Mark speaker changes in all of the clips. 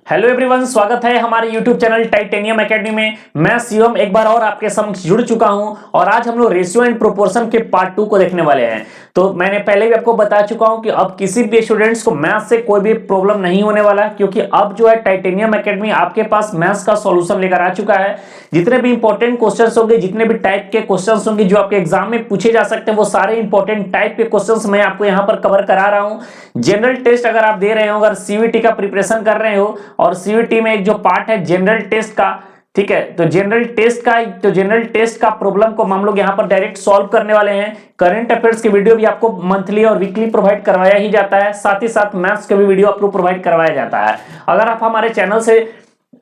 Speaker 1: Hello everyone, स्वागत है हमारे यूट्यूब चैनल टाइटेनियम एकेडमी में। मैं शिवम एक बार और आपके समक्ष जुड़ चुका हूं और आज हम लोग रेशियो एंड प्रोपोर्शन के पार्ट 2 को देखने वाले हैं। तो मैंने पहले भी आपको बता चुका हूं कि अब किसी भी स्टूडेंट्स को मैथ्स से कोई भी प्रॉब्लम नहीं होने वाला, क्योंकि अब जो है टाइटेनियम एकेडमी आपके पास मैथ्स का सॉल्यूशन लेकर आ चुका है। जितने भी इंपॉर्टेंट क्वेश्चंस होंगे, जितने भी टाइप के क्वेश्चंस होंगे जो आपके एग्जाम में पूछे जा सकते हैं, वो सारे इंपॉर्टेंट टाइप के क्वेश्चंस मैं आपको यहाँ पर कवर करा रहा हूँ। जनरल टेस्ट अगर आप दे रहे हो, अगर सीयूईटी का प्रिपरेशन कर रहे हो और सीयूईटी में एक जो पार्ट है जनरल टेस्ट का, ठीक है, तो जनरल टेस्ट का प्रॉब्लम को हम लोग यहां पर डायरेक्ट सॉल्व करने वाले हैं। करंट अफेयर्स की वीडियो भी आपको मंथली और वीकली प्रोवाइड करवाया ही जाता है, साथ ही साथ मैथ्स का भी वीडियो आपको प्रोवाइड करवाया जाता है। अगर आप हमारे चैनल से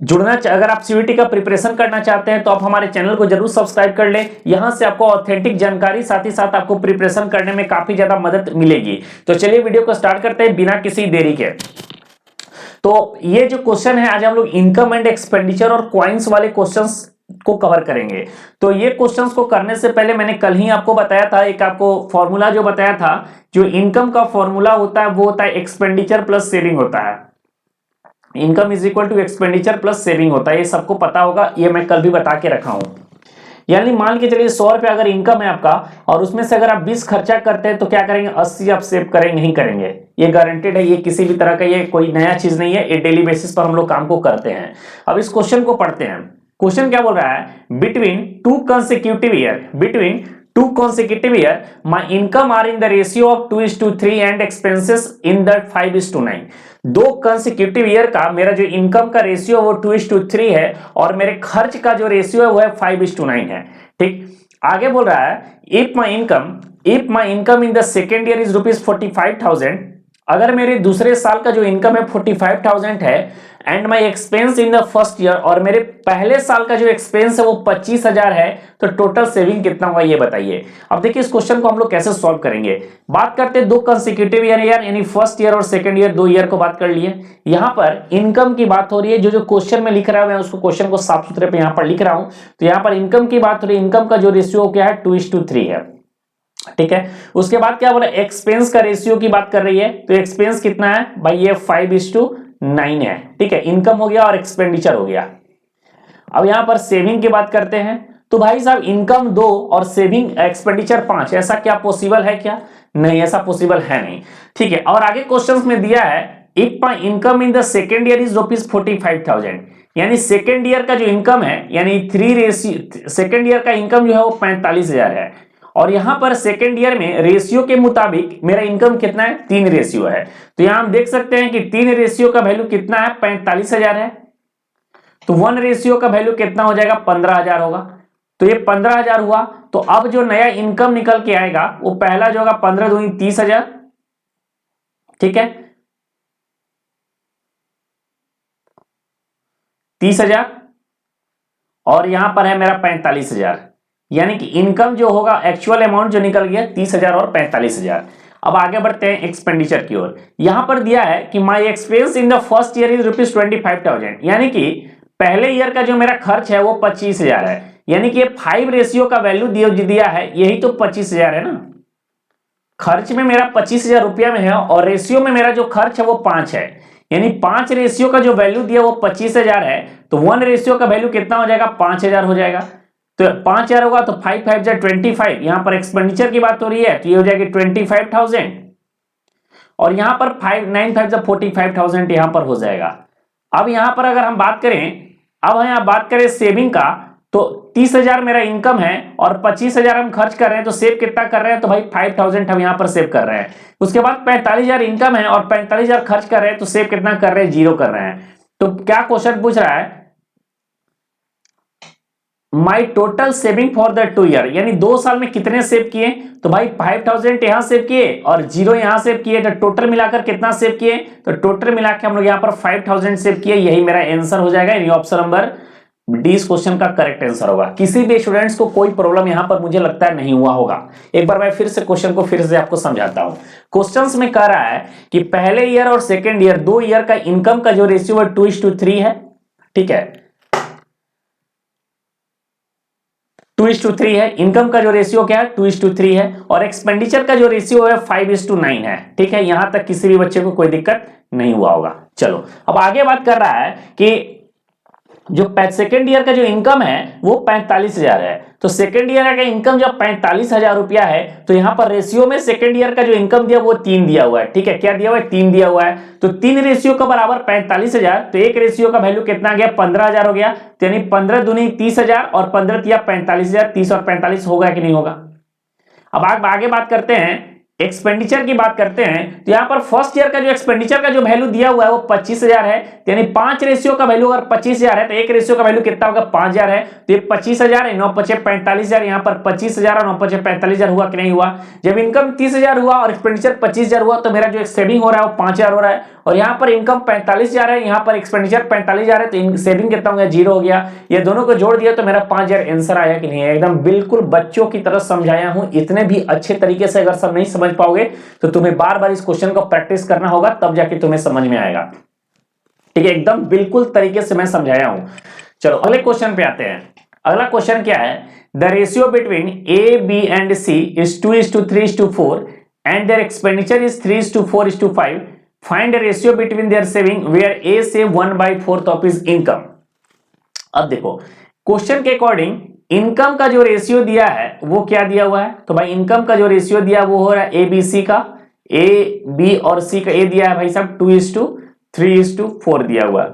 Speaker 1: अगर आप सीयूईटी का प्रिपरेशन करना चाहते हैं तो आप हमारे चैनल को जरूर सब्सक्राइब कर लें। यहां से आपको ऑथेंटिक जानकारी, साथ ही साथ आपको प्रिपरेशन करने में काफी ज्यादा मदद मिलेगी। तो चलिए वीडियो को स्टार्ट करते हैं बिना किसी देरी के। तो ये जो क्वेश्चन है, आज हम लोग इनकम एंड एक्सपेंडिचर और क्वाइंस वाले क्वेश्चंस को कवर करेंगे। तो ये क्वेश्चंस को करने से पहले मैंने कल ही आपको बताया था, एक आपको फॉर्मूला जो बताया था, जो इनकम का फॉर्मूला होता है वो होता है एक्सपेंडिचर प्लस सेविंग होता है। Income is equal to expenditure plus saving होता है, ये सबको पता होगा, ये मैं कल भी बता के रखा हूं। यानी मान के चलिए 100 रुपए अगर इनकम है आपका और उसमें से अगर आप 20 खर्चा करते हैं तो क्या करेंगे, 80 आप सेव करेंगे, नहीं करेंगे, ये गारंटेड है। ये किसी भी तरह का ये कोई नया चीज नहीं है, ये डेली बेसिस पर हम लोग काम को करते हैं। अब इस क्वेश्चन को पढ़ते हैं। क्वेश्चन क्या बोल रहा है, between two consecutive year my income are in the ratio of 2:3 and expenses in the 5:9। दो कंसेक्यूटिव ईयर का मेरा जो इनकम का रेशियो वो 2:3 है और मेरे खर्च का जो रेशियो है वो है 5:9 है। ठीक, आगे बोल रहा है if my income in the second year is ₹45,000, अगर मेरे दूसरे साल का जो इनकम है 45,000 है, and my expense in the first year, और मेरे पहले साल का जो एक्सपेंस है वो 25,000 है, तो टोटल सेविंग कितना होगा ये बताइए। अब देखिए इस क्वेश्चन को हम लोग कैसे सॉल्व करेंगे। बात करते हैं दो कंसेक्यूटिव ईयर यानी फर्स्ट ईयर और सेकंड ईयर, 2 ईयर को बात कर लिए। यहां पर इनकम की बात हो रही है, जो क्वेश्चन में लिख रहा है मैं उसको क्वेश्चन को साफ सुथरे पे यहां पर लिख रहा हूं। तो यहां पर इनकम की बात हो रही है, इनकम का जो रेशियो क्या है 2:3 है। ठीक है, उसके बाद क्या बोला, एक्सपेंस का रेशियो की बात कर रही है, तो एक्सपेंस कितना है भाई, ये 5:9 है। ठीक है, इनकम हो गया और एक्सपेंडिचर हो गया। अब यहां पर सेविंग की बात करते हैं, तो भाई साहब इनकम 2 और सेविंग एक्सपेंडिचर 5, ऐसा क्या पॉसिबल है क्या? नहीं, ऐसा पॉसिबल है नहीं। ठीक है, और आगे क्वेश्चंस में दिया है if my income in the second year is ₹45,000, यानी सेकेंड ईयर का जो इनकम है, यानी सेकेंड ईयर का इनकम जो है वो 45,000 है, और यहां पर सेकेंड ईयर में रेशियो के मुताबिक मेरा इनकम कितना है, 3 रेशियो है। तो यहां हम देख सकते हैं कि 3 रेशियो का वैल्यू कितना है, 45,000 है, तो 1 रेशियो का वैल्यू कितना हो जाएगा, 15,000 होगा। तो ये 15,000 हुआ। तो अब जो नया इनकम निकल के आएगा वो पहला जो होगा 15 दूनी 30,000, ठीक है, 30,000, और यहां पर है मेरा 45,000, यानी कि इनकम जो होगा एक्चुअल अमाउंट जो निकल गया 30,000 और 45,000। अब आगे बढ़ते हैं एक्सपेंडिचर की ओर। यहां पर दिया है कि माई expense in the first year is ₹25,000, यानी कि पहले ईयर का जो मेरा खर्च है वो 25,000 है, यानी कि 5 रेशियो का वैल्यू दिया है, यही तो 25,000 है ना। खर्च में मेरा 25,000 रुपया में है और रेशियो में मेरा जो खर्च है वो 5 है, यानी 5 रेशियो का जो वैल्यू दिया वो 25,000 है, तो 1 रेशियो का वैल्यू कितना हो जाएगा, 5,000 हो जाएगा। तो 5,000 होगा तो 5 5 जा 25, यहां पर एक्सपेंडिचर की बात हो रही है तो ये हो जाएगी 25,000, और यहां पर 5 9 5 जा 45,000 यहां पर हो जाएगा। अब यहां पर अगर हम बात करें सेविंग का, तो 30,000 मेरा इनकम है और 25,000 हम खर्च कर रहे हैं, तो सेव कितना कर रहे हैं, तो भाई 5,000 हम यहां पर सेव कर रहे हैं। उसके बाद 45,000 इनकम है और 45,000 खर्च कर रहे हैं, तो सेव कितना कर रहे हैं, 0 कर रहे हैं। तो क्या क्वेश्चन पूछ रहा है, माई total saving for the 2 year, यानी 2 साल में कितने सेव किए, तो भाई 5,000 यहां सेव किए और 0 यहां सेव किए, तो टोटल मिलाकर कितना सेव किए, तो टोटल मिलाकर हम लोग यहां पर 5,000 सेव किए, यही मेरा आंसर हो जाएगा, यानी ऑप्शन नंबर डी इस क्वेश्चन का करेक्ट आंसर होगा। किसी भी स्टूडेंट्स को कोई प्रॉब्लम यहां पर मुझे लगता है नहीं हुआ होगा। एक बार मैं फिर से क्वेश्चन को फिर से आपको समझाता हूं। क्वेश्चंस में कह रहा है कि पहले ईयर और सेकेंड ईयर, 2 ईयर का इनकम का जो रेशियो है 2:3 है। ठीक है, 2:3 है। इनकम का जो रेशियो क्या है 2:3 है और एक्सपेंडिचर का जो रेशियो है 5:9 है। ठीक है, यहां तक किसी भी बच्चे को कोई दिक्कत नहीं हुआ होगा। चलो अब आगे बात कर रहा है कि जो सेकेंड ईयर का जो इनकम है वो 45,000 है। तो सेकेंड ईयर का इनकम जब 45,000 रुपया है तो यहां पर रेशियो में सेकेंड ईयर का जो इनकम दिया वो 3 दिया हुआ है। ठीक है, क्या दिया हुआ है 3 दिया हुआ है। तो 3 रेशियो का बराबर 45,000, तो एक रेशियो का वैल्यू कितना गया 15,000 हो गया। तो यानी 15 दूनी 30,000 और 15 दिया 45,000, 30 और 45 होगा कि नहीं होगा। अब आगे बात करते हैं एक्सपेंडिचर की बात करते हैं। तो यहां पर फर्स्ट ईयर का जो एक्सपेंडिचर का जो वैल्यू दिया हुआ है वो 25,000 है। यानी 5 रेशियो का वैल्यू अगर 25,000 है तो एक रेशियो का वैल्यू कितना होगा 5,000 है। तो ये 25,000 है, 9 पचे 45,000, यहां पर 25,000 और 9 पचे 45,000 हुआ कि नहीं हुआ। जब इनकम 30,000 हुआ और एक्सपेंडिचर 25,000 हुआ तो मेरा जो सेविंग हो रहा है वो 5,000 हो रहा है और यहां पर इनकम 45,000 है, यहां पर एक्सपेंडिचर 45,000 है, तो सेविंग कितना हो गया 0 हो गया। ये दोनों को जोड़ दिया तो मेरा 5,000 आंसर आया कि नहीं। एकदम बिल्कुल बच्चों की तरह समझाया हूं। इतने भी अच्छे तरीके से अगर सब नहीं समझ पाओगे तो तुम्हें बार बार इस क्वेश्चन को प्रैक्टिस करना होगा, तब जाके तुम्हें समझ में आएगा। ठीक है, एकदम बिल्कुल तरीके से मैं समझाया हूं। चलो अगले क्वेश्चन पे आते हैं। अगला क्वेश्चन क्या है, the ratio between A B and C is 2:3:4 and their expenditure is 3:4:5, find ratio between their saving where A saves 1/4 of his income. अब देखो क्वेश्चन के अकॉर्डिंग इनकम का जो रेशियो दिया है वो क्या दिया हुआ है। तो भाई इनकम का जो रेशियो दिया वो हो रहा है ए बी सी का, ए बी और सी का ए दिया है भाई साहब 2:3:4 दिया हुआ है।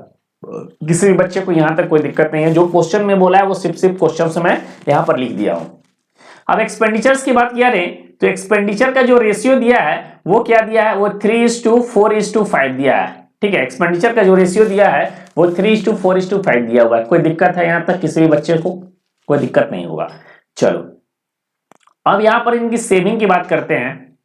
Speaker 1: किसी भी बच्चे को यहां तक कोई दिक्कत नहीं है। जो क्वेश्चन में बोला है वो सिर्फ क्वेश्चन से मैं यहां पर लिख दिया हूं। अब एक्सपेंडिचर्स की बात किया रे, तो एक्सपेंडिचर का जो रेशियो दिया है वो क्या दिया है, वो 3:4:5 दिया है। ठीक है, एक्सपेंडिचर का जो रेशियो दिया है वो 3:4:5 दिया हुआ है। कोई दिक्कत है यहां तक किसी भी बच्चे को, कोई दिक्कत नहीं होगा। चलो अब यहां पर इनकी सेविंग की बात करते हैं।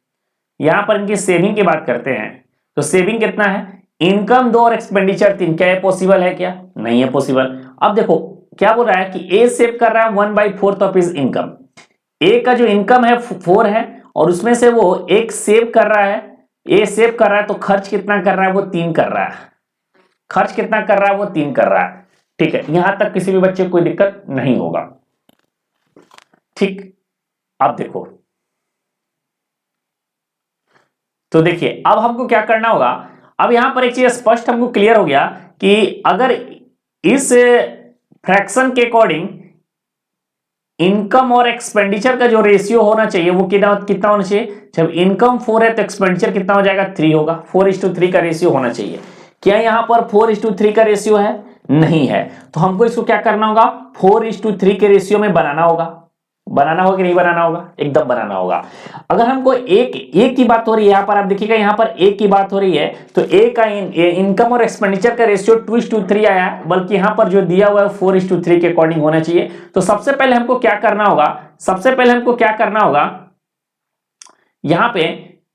Speaker 1: यहां पर इनकी सेविंग की बात करते हैं तो सेविंग कितना है, इनकम 2 और एक्सपेंडिचर 3, क्या ये पॉसिबल है, क्या नहीं है पॉसिबल। अब देखो क्या बोल रहा है कि ए सेव कर रहा है 1/4 ऑफ हिज इनकम। ए का जो इनकम है 4 है और उसमें से वो एक सेव कर रहा है, ए सेव कर रहा है तो खर्च कितना कर रहा है वो 3 कर रहा है। खर्च कितना कर रहा है वो 3 कर रहा है। ठीक है, यहां तक किसी भी बच्चे को कोई दिक्कत नहीं होगा। ठीक, अब देखो तो देखिए अब हमको क्या करना होगा। अब यहां पर एक चीज स्पष्ट हमको क्लियर हो गया कि अगर इस फ्रैक्शन के अकॉर्डिंग इनकम और एक्सपेंडिचर का जो रेशियो होना चाहिए वो कितना होना चाहिए। जब इनकम 4 है तो एक्सपेंडिचर कितना हो जाएगा 3 होगा। 4:3 का रेशियो होना चाहिए। क्या यहां पर 4:3 का रेशियो है, नहीं है। तो हमको इसको क्या करना होगा 4:3 के रेशियो में बनाना होगा। बनाना होगा कि नहीं बनाना होगा, एकदम बनाना होगा। अगर हमको एक की बात हो रही है, यहां पर आप देखिएगा यहां पर एक की बात हो रही है तो ए का इनकम और एक्सपेंडिचर का रेशियो 2:3 आया, बल्कि यहां पर जो दिया हुआ है 4:3 के अकॉर्डिंग होना चाहिए। तो सबसे पहले हमको क्या करना होगा, सबसे पहले हमको क्या करना होगा, यहां पे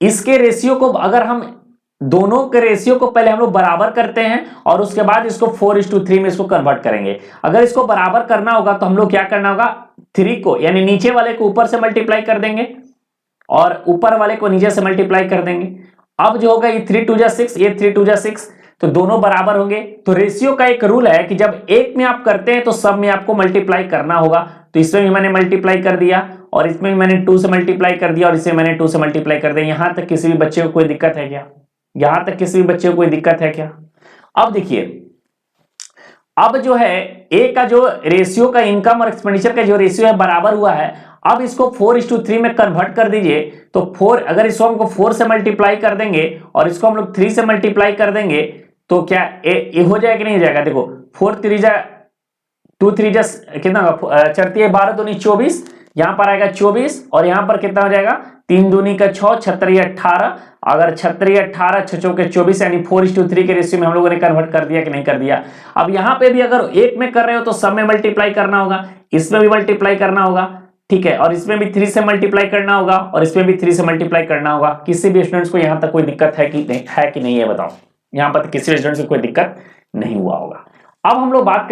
Speaker 1: इसके रेशियो को अगर हम दोनों के रेशियो को पहले हम लोग बराबर करते हैं और उसके बाद इसको 4:3 में इसको कन्वर्ट करेंगे। अगर इसको बराबर करना होगा तो हम लोग क्या करना होगा, 3 को यानी नीचे वाले को ऊपर से मल्टीप्लाई कर देंगे और ऊपर वाले को नीचे से मल्टीप्लाई कर देंगे। अब जो होगा ये 3 2 जा 6, ये 3 2 जा 6, तो दोनों बराबर होंगे। तो रेशियो का एक रूल है कि जब एक में आप करते हैं तो सब में आपको मल्टीप्लाई करना होगा। तो इसमें भी मैंने मल्टीप्लाई कर दिया और इसमें भी मैंने 2 से मल्टीप्लाई कर दिया और इसे मैंने 2 से मल्टीप्लाई कर दिया। यहां तक किसी भी बच्चे को कोई दिक्कत है क्या, यहां तक किसी भी बच्चे को कोई दिक्कत है क्या। अब देखिए अब जो है ए का जो रेशियो का इनकम और एक्सपेंडिचर का जो रेशियो है बराबर हुआ है। अब इसको 4:3 में कन्वर्ट कर दीजिए। तो 4 अगर इसको हमको 4 से मल्टीप्लाई कर देंगे और इसको हम लोग 3 से मल्टीप्लाई कर देंगे तो क्या ए हो जाएगा कि नहीं हो जाएगा। देखो 4 3 जा 2 3 जा कितना होगा, 4 12 दूनी 24, यहां पर आएगा 24 और यहां पर कितना हो जाएगा 3 दूनी का 6, 6 18। अगर 6 18 6 के 24 यानी 4:3 के रेशियो में हम लोगों ने कन्वर्ट कर दिया कि नहीं कर दिया। अब यहां पे भी अगर एक में कर रहे हो तो सब में मल्टीप्लाई करना होगा, इसमें भी मल्टीप्लाई करना होगा। ठीक है, और इसमें भी 3 से मल्टीप्लाई करना होगा और इसमें भी 3 से मल्टीप्लाई करना होगा। किसी भी स्टूडेंट्स को यहां तक कोई दिक्कत है कि नहीं है बताओ, यहां पर किसी भी स्टूडेंट्स को कोई दिक्कत नहीं हुआ होगा। अब हम लोग बात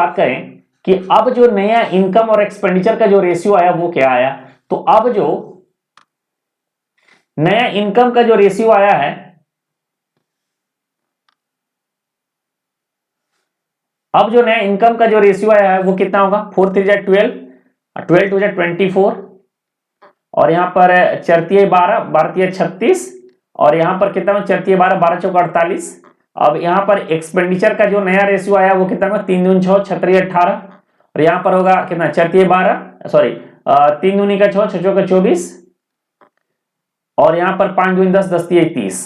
Speaker 1: करें कि अब जो नया इनकम और एक्सपेंडिचर का जो रेशियो आया वो क्या आया। तो अब जो नया इनकम का जो रेशियो आया है अब जो नया इनकम का जो रेशियो आया है वो कितना होगा, 4 3 जा 12, 12 2 जा 24, और यहाँ पर 4 3 12, 12 3 36, और यहाँ पर कितना 4 3 12, 12 चौक 48। अब यहाँ पर एक्सपेंडिचर का जो नया रेशियो आया वो कितना होगा, 3 दूनी 6, 6 3 18, और यहाँ पर होगा कितना 4 3 12, सॉरी 3 दूनी का 6, 6 चौक 24, और यहाँ पर 5 दूनी 10, 10 3 30।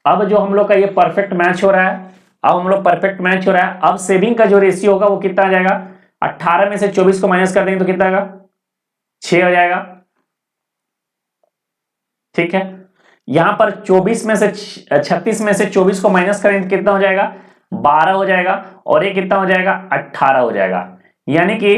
Speaker 1: अब जो हम लोग का ये परफेक्ट मैच हो रहा है, अब हम लोग परफेक्ट मैच हो रहा है। अब सेविंग का जो रेशियो होगा वो कितना आ जाएगा, 18 में से 24 को माइनस कर देंगे तो कितना आएगा, 6 हो जाएगा। ठीक है, यहां पर 24 में से 36 में से 24 को माइनस करें तो कितना हो जाएगा, 12 हो जाएगा, और ये कितना हो जाएगा, 18 हो जाएगा। यानी कि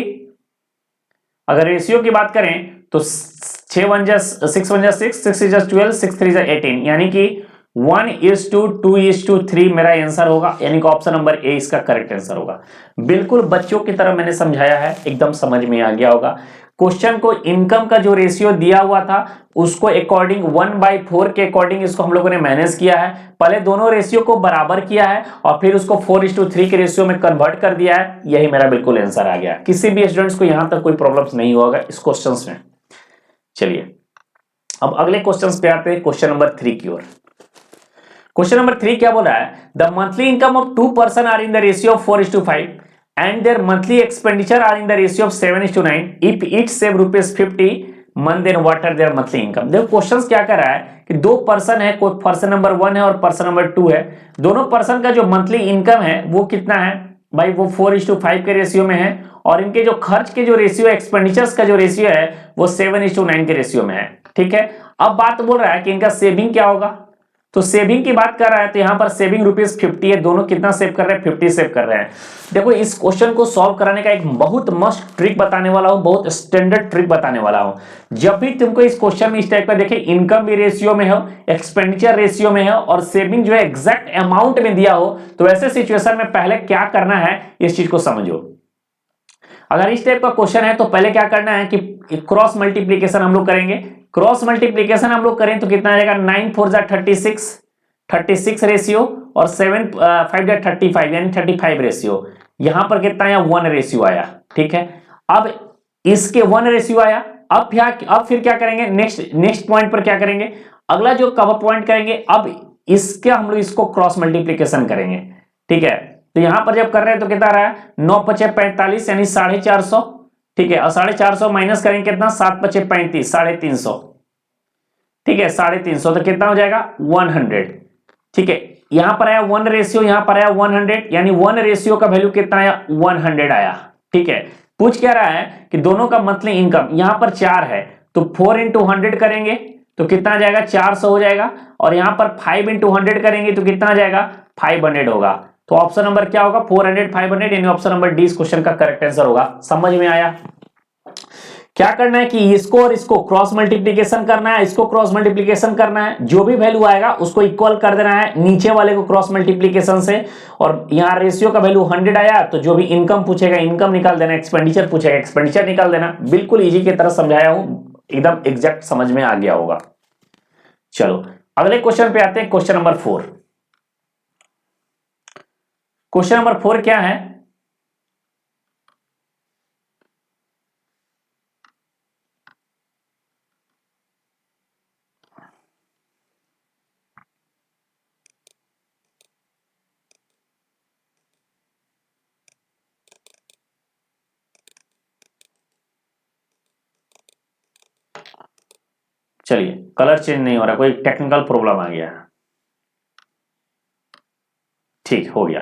Speaker 1: अगर रेशियो की बात करें तो 6 1 जा 6 1 जा 6, 6 3 जा 12, 6 3 जा 18, यानी कि 1:2:3 मेरा आंसर होगा, यानी कि ऑप्शन नंबर ए इसका करेक्ट आंसर होगा। बिल्कुल बच्चों की तरह मैंने समझाया है, एकदम समझ में आ गया होगा। क्वेश्चन को इनकम का जो रेशियो दिया हुआ था उसको अकॉर्डिंग 1/4 के अकॉर्डिंग इसको हम लोगों ने मैनेज किया है। पहले दोनों रेशियो को बराबर किया है और फिर उसको 4:3 के रेशियो में कन्वर्ट कर दिया है। यही मेरा बिल्कुल आंसर आ गया। किसी भी स्टूडेंट्स को यहां तक कोई प्रॉब्लम्स नहीं होगा इस क्वेश्चंस में। चलिए अब अगले क्वेश्चंस पे आते हैं, क्वेश्चन नंबर 3 की ओर। क्वेश्चन नंबर 3 क्या बोल रहा है, the monthly income of 2 person are in the ratio of 4:5 and their monthly expenditure are in the ratio of 7:9. If each save ₹50 month, then what are their monthly income? देखो question क्या कर रहा है कि दो पर्सन है, कोई person number 1 है और पर्सन नंबर 2 है। दोनों पर्सन का जो मंथली इनकम है वो कितना है भाई, वो 4:5 के रेशियो में है, और इनके जो खर्च के जो रेशियो, एक्सपेंडिचर्स का जो रेशियो है वो 7:9 के रेशियो में है। ठीक है, अब बात बोल रहा है कि इनका सेविंग क्या होगा, तो सेविंग की बात कर रहा है तो यहां पर सेविंग ₹50 है। दोनों कितना सेव कर रहे हैं, 50 सेव कर रहे हैं। देखो इस क्वेश्चन को सॉल्व कराने का एक बहुत मस्त ट्रिक बताने वाला हूं, बहुत स्टैंडर्ड ट्रिक बताने वाला हूं। जब भी तुमको इस क्वेश्चन में इस टाइप का देखे, इनकम भी रेशियो में हो, एक्सपेंडिचर रेशियो में हो, और सेविंग जो है एग्जैक्ट अमाउंट में दिया हो, तो ऐसे सिचुएशन में पहले क्या करना है इस चीज को समझो। अगर इस टाइप का क्वेश्चन है तो पहले क्या करना है कि क्रॉस मल्टीप्लीकेशन हम लोग करेंगे। क्रॉस मल्टीप्लीकेशन हम लोग करें तो कितना आ जाएगा, 9 4 जा 36 रेशियो, और 7 5 जा 35 यानी 35 रेशियो। यहां पर कितना आया, 1 रेशियो आया। ठीक है, अब इसके 1 रेशियो आया। अब फिर क्या करेंगे, नेक्स्ट पॉइंट पर क्या करेंगे, अगला जो कवर पॉइंट करेंगे, अब इसके हम लोग इसको क्रॉस मल्टीप्लीकेशन करेंगे। ठीक है, तो यहां पर जब कर रहे हैं तो कितना रहा है, 9 5 45 यानी 450। ठीक है, और 450 माइनस करेंगे कितना, 7 5 35, 350। ठीक है, 350 तो कितना हो जाएगा, 100। ठीक है, यहां पर आया 1 रेशियो, यहां पर आया 100, यानी 1 रेशियो का वैल्यू कितना आया, 100 आया। ठीक है, पूछ क्या रहा है कि दोनों का मंथली इनकम, यहां पर 4 है तो 4 × 100 करेंगे तो कितना आ जाएगा, 400 हो जाएगा, और यहां पर 5 × 100 करेंगे तो कितना आ जाएगा, 500 होगा। तो ऑप्शन नंबर क्या होगा, 400 500, यानी ऑप्शन नंबर डी इस क्वेश्चन का करेक्ट आंसर होगा। समझ में आया। क्या करना है कि इसको और इसको क्रॉस मल्टीप्लीकेशन करना है, इसको क्रॉस मल्टीप्लीकेशन करना है, जो भी वैल्यू आएगा उसको इक्वल कर देना है नीचे वाले को क्रॉस मल्टीप्लीकेशन से। और यहाँ रेशियो का वैल्यू 100 आया तो जो भी इनकम पूछेगा इनकम निकाल देना, एक्सपेंडिचर पूछेगा एक्सपेंडिचर निकाल देना। बिल्कुल इजी की तरह समझाया हूं, एकदम एग्जैक्ट समझ में आ गया होगा। चलो अगले क्वेश्चन पे आते हैं, क्वेश्चन नंबर 4। क्वेश्चन नंबर 4 क्या है, चलिए कलर चेंज नहीं हो रहा, कोई टेक्निकल प्रॉब्लम आ गया। ठीक हो गया।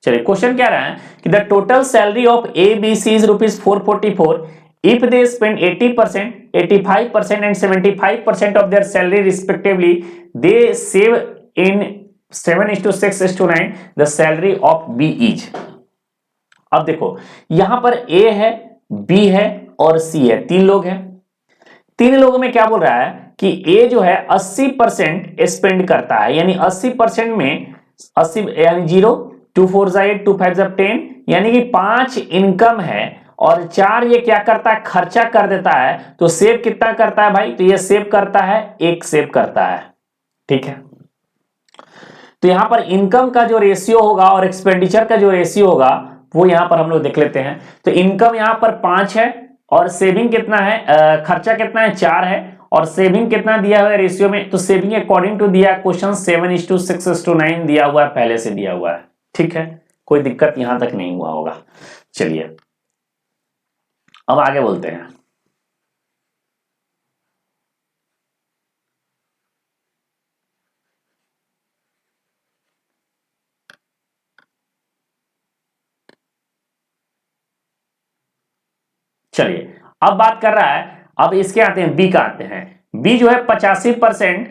Speaker 1: चलिए क्वेश्चन क्या रहा है कि the total salary of A B C is ₹444 if they spend 80%, 85% and 75% of their salary respectively, they save in 7:6:9 the salary of B is। अब देखो यहां पर A है, B है और C है, 3 लोग हैं। 3 लोगों में क्या बोल रहा है कि A जो है 80% स्पेंड करता है, यानी 80% में 80 यानी 0, 2 4 जा 8, 2 5 जा 10, यानी कि 5 इनकम है और 4 ये क्या करता है, खर्चा कर देता है। तो सेव कितना करता है भाई, तो ये सेव करता है 1 सेव करता है। ठीक है, तो यहां पर इनकम का जो रेशियो होगा और एक्सपेंडिचर का जो रेशियो होगा वो यहां पर हम लोग देख लेते हैं। तो इनकम यहां पर 5 है और सेविंग कितना है, खर्चा कितना है 4 है और सेविंग कितना दिया हुआ है रेशियो में, तो सेविंग अकॉर्डिंग टू दिया क्वेश्चन 7:6:9 दिया हुआ है, पहले से दिया हुआ है। ठीक है, कोई दिक्कत यहां तक नहीं हुआ होगा। चलिए अब आगे बोलते हैं। चलिए अब बात कर रहा है, अब इसके आते हैं बी का आते हैं। बी जो है 85%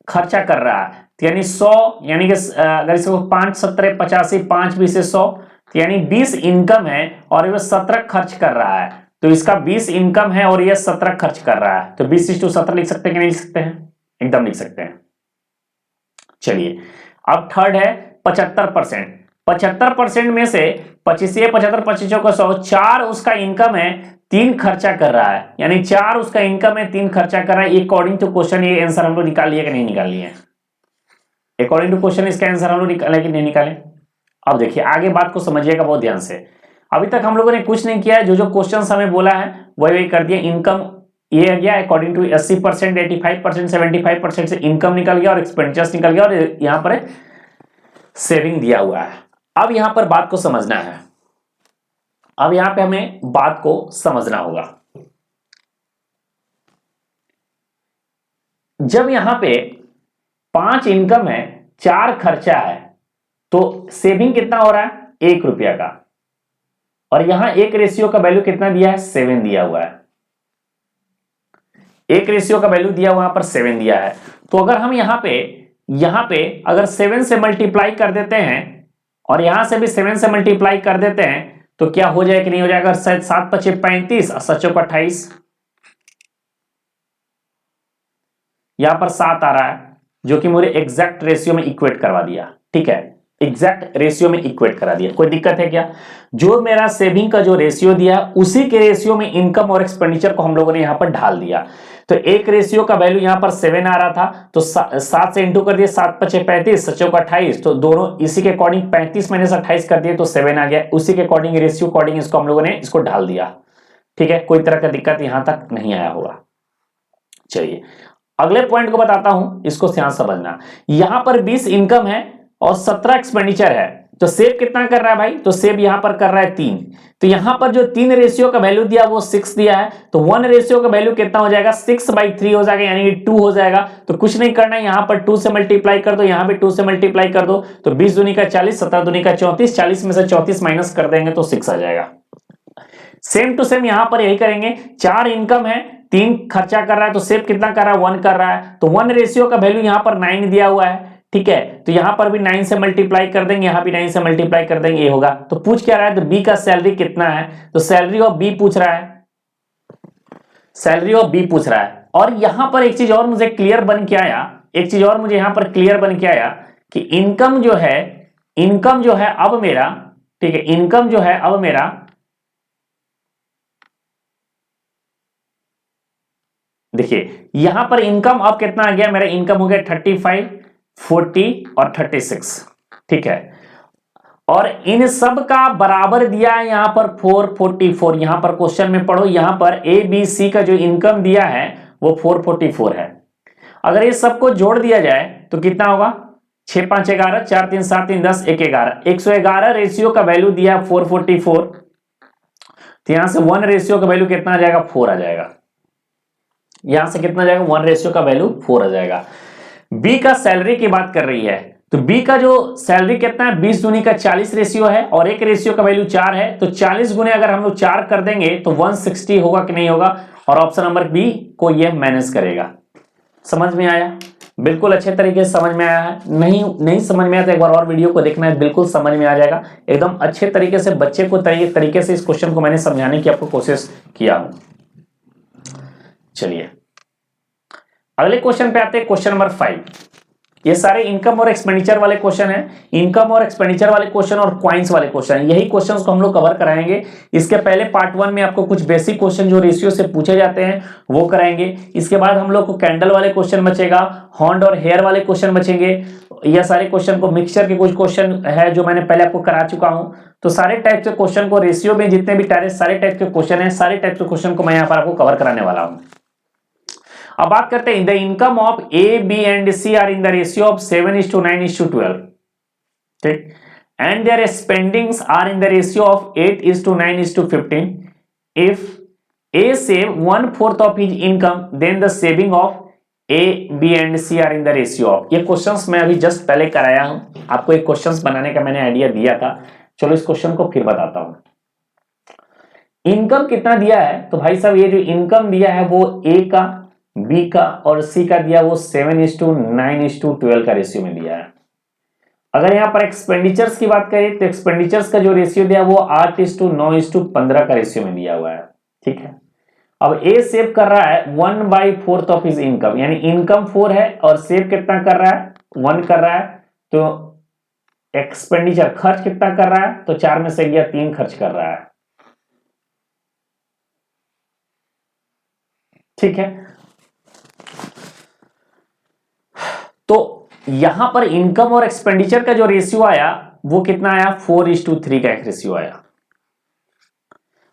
Speaker 1: खर्चा कर रहा है, तो यानी 100, यानी कि अगर इसको 5 17 85, 5 20 से 100, तो यानी 20 इनकम है और ये 17 खर्च कर रहा है। तो इसका 20 इनकम है और ये 17 खर्च कर रहा है, तो 20:17 लिख सकते हैं कि नहीं लिख सकते हैं, एकदम लिख सकते हैं। चलिए अब थर्ड है 75%। 75% में से 25 75 25 का 100, 4 उसका इनकम है, 3 खर्चा कर रहा है, यानी 4 उसका इनकम है, 3 खर्चा कर रहा है। अकॉर्डिंग टू क्वेश्चन ये आंसर हम लोग निकाल लिए कि नहीं निकाल लिए? अकॉर्डिंग टू क्वेश्चन इसका आंसर हम लोग निकाले कि नहीं निकाले? अब देखिए आगे बात को समझिएगा बहुत ध्यान से। अभी तक हम लोगों ने कुछ नहीं किया है, जो जो क्वेश्चन हमें बोला है वही वही कर दिया। इनकम ये आ गया अकॉर्डिंग टू 80%, 85%, 75% से इनकम निकल गया और एक्सपेंडिचर्स निकल गया और यहां पर सेविंग दिया हुआ है। अब यहां पर बात को समझना है, अब यहां पे हमें बात को समझना होगा। जब यहां पे 5 इनकम है 4 खर्चा है, तो सेविंग कितना हो रहा है, 1 रुपया का, और यहां एक रेशियो का वैल्यू कितना दिया है, 7 दिया हुआ है। एक रेशियो का वैल्यू दिया वहां पर 7 दिया है। तो अगर हम यहां पे अगर 7 से मल्टीप्लाई कर देते हैं और यहां से भी 7 से मल्टीप्लाई कर देते हैं, तो क्या हो जाएगा कि नहीं हो जाएगा? 7 5 35 और 7 चौक 28, यहां पर 7 आ रहा है, जो कि मुझे एग्जैक्ट रेशियो में इक्वेट करवा दिया। ठीक है, एग्जैक्ट रेशियो में इक्वेट करा दिया। कोई दिक्कत है क्या? जो मेरा सेविंग का जो रेशियो दिया उसी के रेशियो में इनकम और एक्सपेंडिचर को हम लोगों ने यहां पर ढाल दिया। तो एक रेशियो का वैल्यू यहां पर 7 आ रहा था, तो 7 से इंटू कर दिया, 7 5 35, 7 चौक 28, तो दोनों इसी के अकॉर्डिंग 35 माइनस 28 कर दिए तो 7 आ गया। उसी के अकॉर्डिंग रेशियो अकॉर्डिंग इसको हम लोगों ने इसको ढाल दिया। ठीक है, कोई तरह का दिक्कत यहां तक नहीं आया होगा। चलिए अगले पॉइंट को बताता हूं, इसको ध्यान समझना। यहां पर 20 इनकम है और 17 एक्सपेंडिचर है, तो सेव कितना कर रहा है भाई? तो सेव यहां पर कर रहा है 3। तो यहां पर जो 3 रेशियो का वैल्यू दिया वो 6 दिया है, तो 1 रेशियो का वैल्यू कितना हो जाएगा? 6/3 हो जाएगा, यानी 2 हो जाएगा। तो कुछ नहीं करना है, यहां पर 2 से मल्टीप्लाई कर दो, यहां पे 2 से मल्टीप्लाई कर दो, तो 20 दूनी का 40, 17 दूनी का 34, 40 में से 34 माइनस कर देंगे तो 6 आ जाएगा। सेम टू सेम यहां पर यही करेंगे। 4 इनकम है, 3 खर्चा कर रहा है, तो सेव कितना कर रहा है? 1 कर रहा है, तो 1 रेशियो का वैल्यू यहां पर 9 दिया हुआ है। ठीक है, तो यहां पर भी 9 से मल्टीप्लाई कर देंगे, यहां भी 9 से मल्टीप्लाई कर देंगे, ये होगा। तो पूछ क्या रहा है? तो बी का सैलरी कितना है, तो सैलरी ऑफ बी पूछ रहा है, सैलरी ऑफ बी पूछ रहा है। और यहां पर एक चीज और मुझे क्लियर बन के आया, एक चीज और मुझे यहां पर क्लियर बन के आया कि इनकम जो है अब मेरा, ठीक है, इनकम जो है अब मेरा देखिए यहां पर इनकम अब कितना आ गया? मेरा इनकम हो गया 35, 40 और 36। ठीक है, और इन सब का बराबर दिया है यहां पर 444। यहां पर क्वेश्चन में पढ़ो, यहां पर ए बी सी का जो इनकम दिया है वो 444 है। अगर ये सबको जोड़ दिया जाए तो कितना होगा? 6 5 11, 4 3 7 3 10, 1 11, 111 रेशियो का वैल्यू दिया 444। तो यहां से 1 रेशियो का वैल्यू कितना आ जाएगा? 4 आ जाएगा। यहां से कितना जाएगा? 1 रेशियो का वैल्यू 4 आ जाएगा। बी का सैलरी की बात कर रही है, तो बी का जो सैलरी कितना है? 20 दूनी का 40 रेशियो है और एक रेशियो का वैल्यू 4 है, तो 40 गुने अगर हम लोग 4 कर देंगे तो 160 होगा कि नहीं होगा? और ऑप्शन नंबर बी को यह मैनेज करेगा। समझ में आया? बिल्कुल अच्छे तरीके से समझ में आया है। नहीं समझ में आया तो एक बार और वीडियो को देखना है, बिल्कुल समझ में आ जाएगा। एकदम अच्छे तरीके से बच्चे को तरीके से इस क्वेश्चन को मैंने समझाने की आपको कोशिश किया हूं। चलिए अगले क्वेश्चन पे आते हैं, क्वेश्चन नंबर 5। ये सारे इनकम और एक्सपेंडिचर वाले क्वेश्चन हैं, इनकम और एक्सपेंडिचर वाले क्वेश्चन और क्वाइंस वाले क्वेश्चन हैं, यही क्वेश्चंस को हम लोग कवर कराएंगे। इसके पहले पार्ट 1 में आपको कुछ बेसिक क्वेश्चन जो रेशियो से पूछे जाते हैं वो कराएंगे। इसके बाद हम लोग को कैंडल वाले क्वेश्चन बचेगा, हॉर्न और हेयर वाले क्वेश्चन बचेंगे। यह सारे क्वेश्चन को मिक्सचर के कुछ क्वेश्चन है जो मैंने पहले आपको करा चुका हूं। तो सारे टाइप के क्वेश्चन को रेशियो में जितने भी सारे टाइप के क्वेश्चन है, सारे टाइप के क्वेश्चन को मैं यहाँ पर आपको कवर कराने वाला हूं। अब बात करते हैं the income of A B and C are in the ratio of 7:9:12, ठीक, and their spendings are in the ratio of 8:9:15। If A save 1/4 of his income then the saving of A B and C are in the ratio of. ये questions मैं अभी just पहले कराया हूं, आपको एक questions बनाने का मैंने आइडिया दिया था। चलो इस क्वेश्चन को फिर बताता हूं। इनकम कितना दिया है, तो भाई साहब ये जो इनकम दिया है वो ए का, बी का और सी का दिया वो 7:9:12 का रेशियो में दिया है। अगर यहां पर एक्सपेंडिचर्स की बात करें तो एक्सपेंडिचर्स का जो रेशियो दिया वो 8:9:15 का रेशियो में दिया हुआ है, ठीक है। अब ए सेव कर रहा है 1/4 ऑफ हिज इनकम, यानी इनकम 4 है और सेव कितना कर रहा है, 1 कर रहा है। तो एक्सपेंडिचर खर्च कितना कर रहा है, तो 4 में से गया 3 खर्च कर रहा है, ठीक है। तो यहां पर इनकम और एक्सपेंडिचर का जो रेशियो आया वो कितना आया, 4:3 का एक रेशियो आया,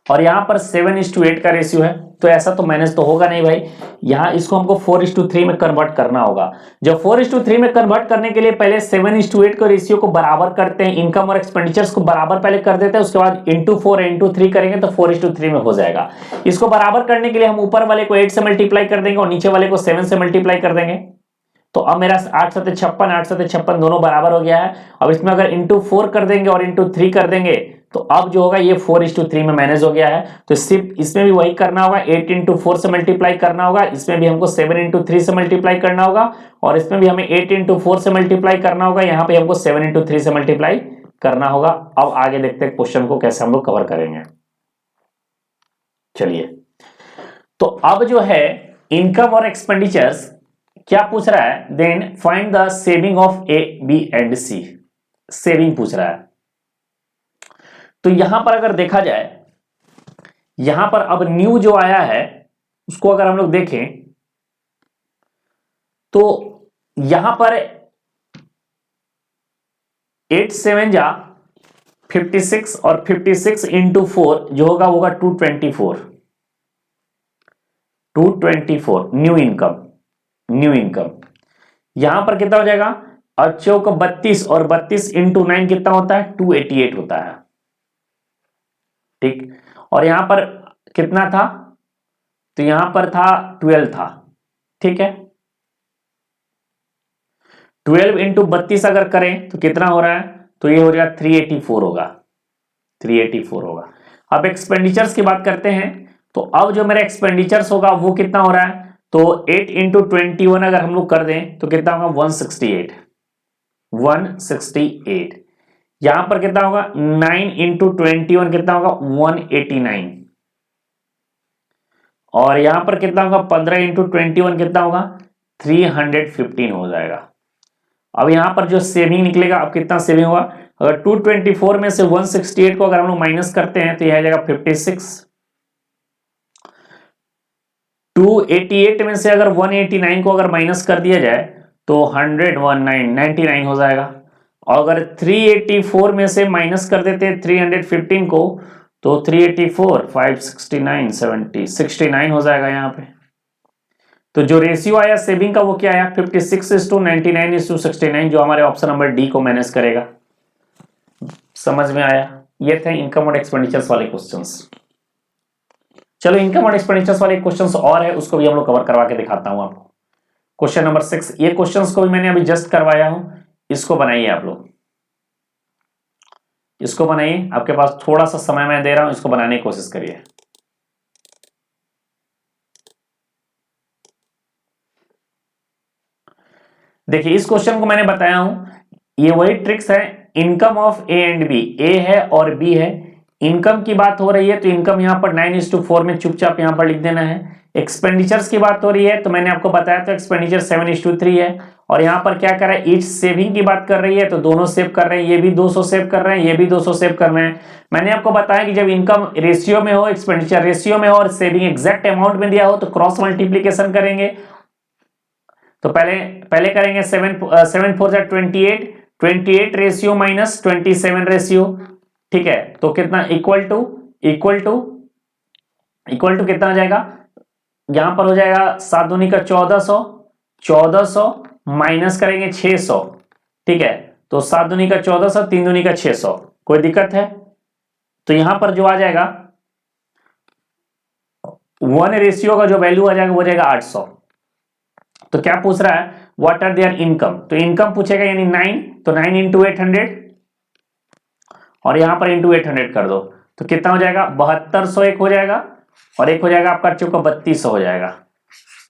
Speaker 1: और यहां पर 7:8 का रेशियो है। तो ऐसा तो मैनेज तो होगा नहीं भाई, यहां इसको हमको 4:3 में कन्वर्ट करना होगा। जब 4:3 में कन्वर्ट करने के लिए पहले 7:8 के रेशियो को बराबर करते हैं, इनकम और एक्सपेंडिचर्स को बराबर पहले कर देते हैं, उसके बाद इंटू 4 इंटू 3 करेंगे तो 4:3 में हो जाएगा। इसको बराबर करने के लिए हम ऊपर वाले को 8 से मल्टीप्लाई कर देंगे और नीचे वाले को 7 से मल्टीप्लाई कर देंगे। तो अब मेरा 8 7 56, 8 7 56 दोनों बराबर हो गया है। अब इसमें अगर इंटू 4 कर देंगे और इंटू 3 कर देंगे तो अब जो होगा ये 4:3 में मैनेज हो गया है। तो सिर्फ इसमें भी वही करना होगा, 8 इंटू 4 से मल्टीप्लाई करना होगा, इसमें भी हमको 7 इंटू 3 से मल्टीप्लाई करना होगा और इसमें भी हमें 8 इंटू 4 से मल्टीप्लाई करना होगा, यहाँ पे हमको 7 इंटू 3 से मल्टीप्लाई करना होगा। अब आगे देखते हैं क्वेश्चन को कैसे हम लोग कवर करेंगे। चलिए, तो अब जो है इनकम और एक्सपेंडिचर्स क्या पूछ रहा है, then find the saving of A B and C, saving पूछ रहा है। तो यहां पर अगर देखा जाए, यहां पर अब न्यू जो आया है उसको अगर हम लोग देखें तो यहां पर 8 7 जा 56 और 56 इंटू 4 जो होगा वो होगा 224 न्यू इनकम। यहां पर कितना हो जाएगा, अच्छों को 32 और 32 इंटू 9 कितना होता है, 288 होता है, ठीक। और यहां पर कितना था, तो यहां पर था 12 था, ठीक है। 12 इंटू 32 अगर करें तो कितना हो रहा है, तो ये हो जाएगा 384 होगा, 384 होगा। अब एक्सपेंडिचर्स की बात करते हैं, तो अब जो मेरा एक्सपेंडिचर्स होगा वो कितना हो रहा है, तो 8 इंटू 21 अगर हम लोग कर दें तो कितना होगा 168। यहां पर कितना होगा 9 इंटू 21 कितना होगा 189, और यहां पर कितना होगा 15 इंटू 21 कितना होगा 315 हो जाएगा। अब यहां पर जो सेविंग निकलेगा, अब कितना सेविंग होगा, अगर 224 में से 168 को अगर हम लोग माइनस करते हैं तो यह आ जाएगा 56। 288 में से अगर 189 को अगर माइनस कर दिया जाए तो 99 हो जाएगा। और अगर 384 में से माइनस कर देते हैं 315 को तो 384 569 70 69 हो जाएगा यहाँ पे। तो जो रेशियो आया सेविंग का वो क्या आया 56:99:69, जो हमारे ऑप्शन नंबर डी को मैनेज करेगा। समझ में आया, ये थे इनकम और एक्सपेंडिचर्स वाले क्वेश्चंस। चलो इनकम और एक्सपेंडिचर्स वाले क्वेश्चंस और है, उसको भी हम लोग कवर करवा के दिखाता हूं आपको। क्वेश्चन नंबर 6, ये क्वेश्चंस को भी मैंने अभी जस्ट करवाया हूं, इसको बनाइए आप लोग, इसको बनाइए। आपके पास थोड़ा सा समय मैं दे रहा हूं, इसको बनाने की कोशिश करिए। देखिए इस क्वेश्चन को मैंने बताया हूं, ये वही ट्रिक्स है। Income of A and B, A है और बी है, इनकम की बात हो रही है तो इनकम यहाँ पर 9:4 में चुपचाप यहाँ पर लिख देना है। एक्सपेंडिचर्स की बात हो रही है तो मैंने आपको बताया तो एक्सपेंडिचर 7:3 है। और यहाँ पर क्या कर रहा है, ईच सेविंग की बात कर रही है तो दोनों सेव कर रहे हैं, ये भी 200 सेव कर रहे हैं, ये भी 200 सेव कर रहे हैं। मैंने आपको बताया कि जब इनकम रेशियो में हो, एक्सपेंडिचर रेशियो में हो और सेविंग एग्जैक्ट अमाउंट में दिया हो तो क्रॉस मल्टीप्लीकेशन करेंगे। तो पहले करेंगे 7 4 28, 28 रेशियो माइनस 27 रेशियो, ठीक है। तो कितना इक्वल टू कितना हो जाएगा, यहां पर हो जाएगा 7 दूनी का 1400 माइनस करेंगे 600, ठीक है। तो 7 दूनी का 1400, 3 दूनी का 600, कोई दिक्कत है? तो यहां पर जो आ जाएगा 1 रेशियो का जो वैल्यू आ जाएगा वो जाएगा 800। तो क्या पूछ रहा है, व्हाट आर देयर इनकम, तो इनकम पूछेगा यानी 9, तो 9 इंटू 800 और यहां पर इंटू 800 कर दो तो कितना हो जाएगा 7200, एक हो जाएगा और एक हो जाएगा आपका चुका 3200 हो जाएगा।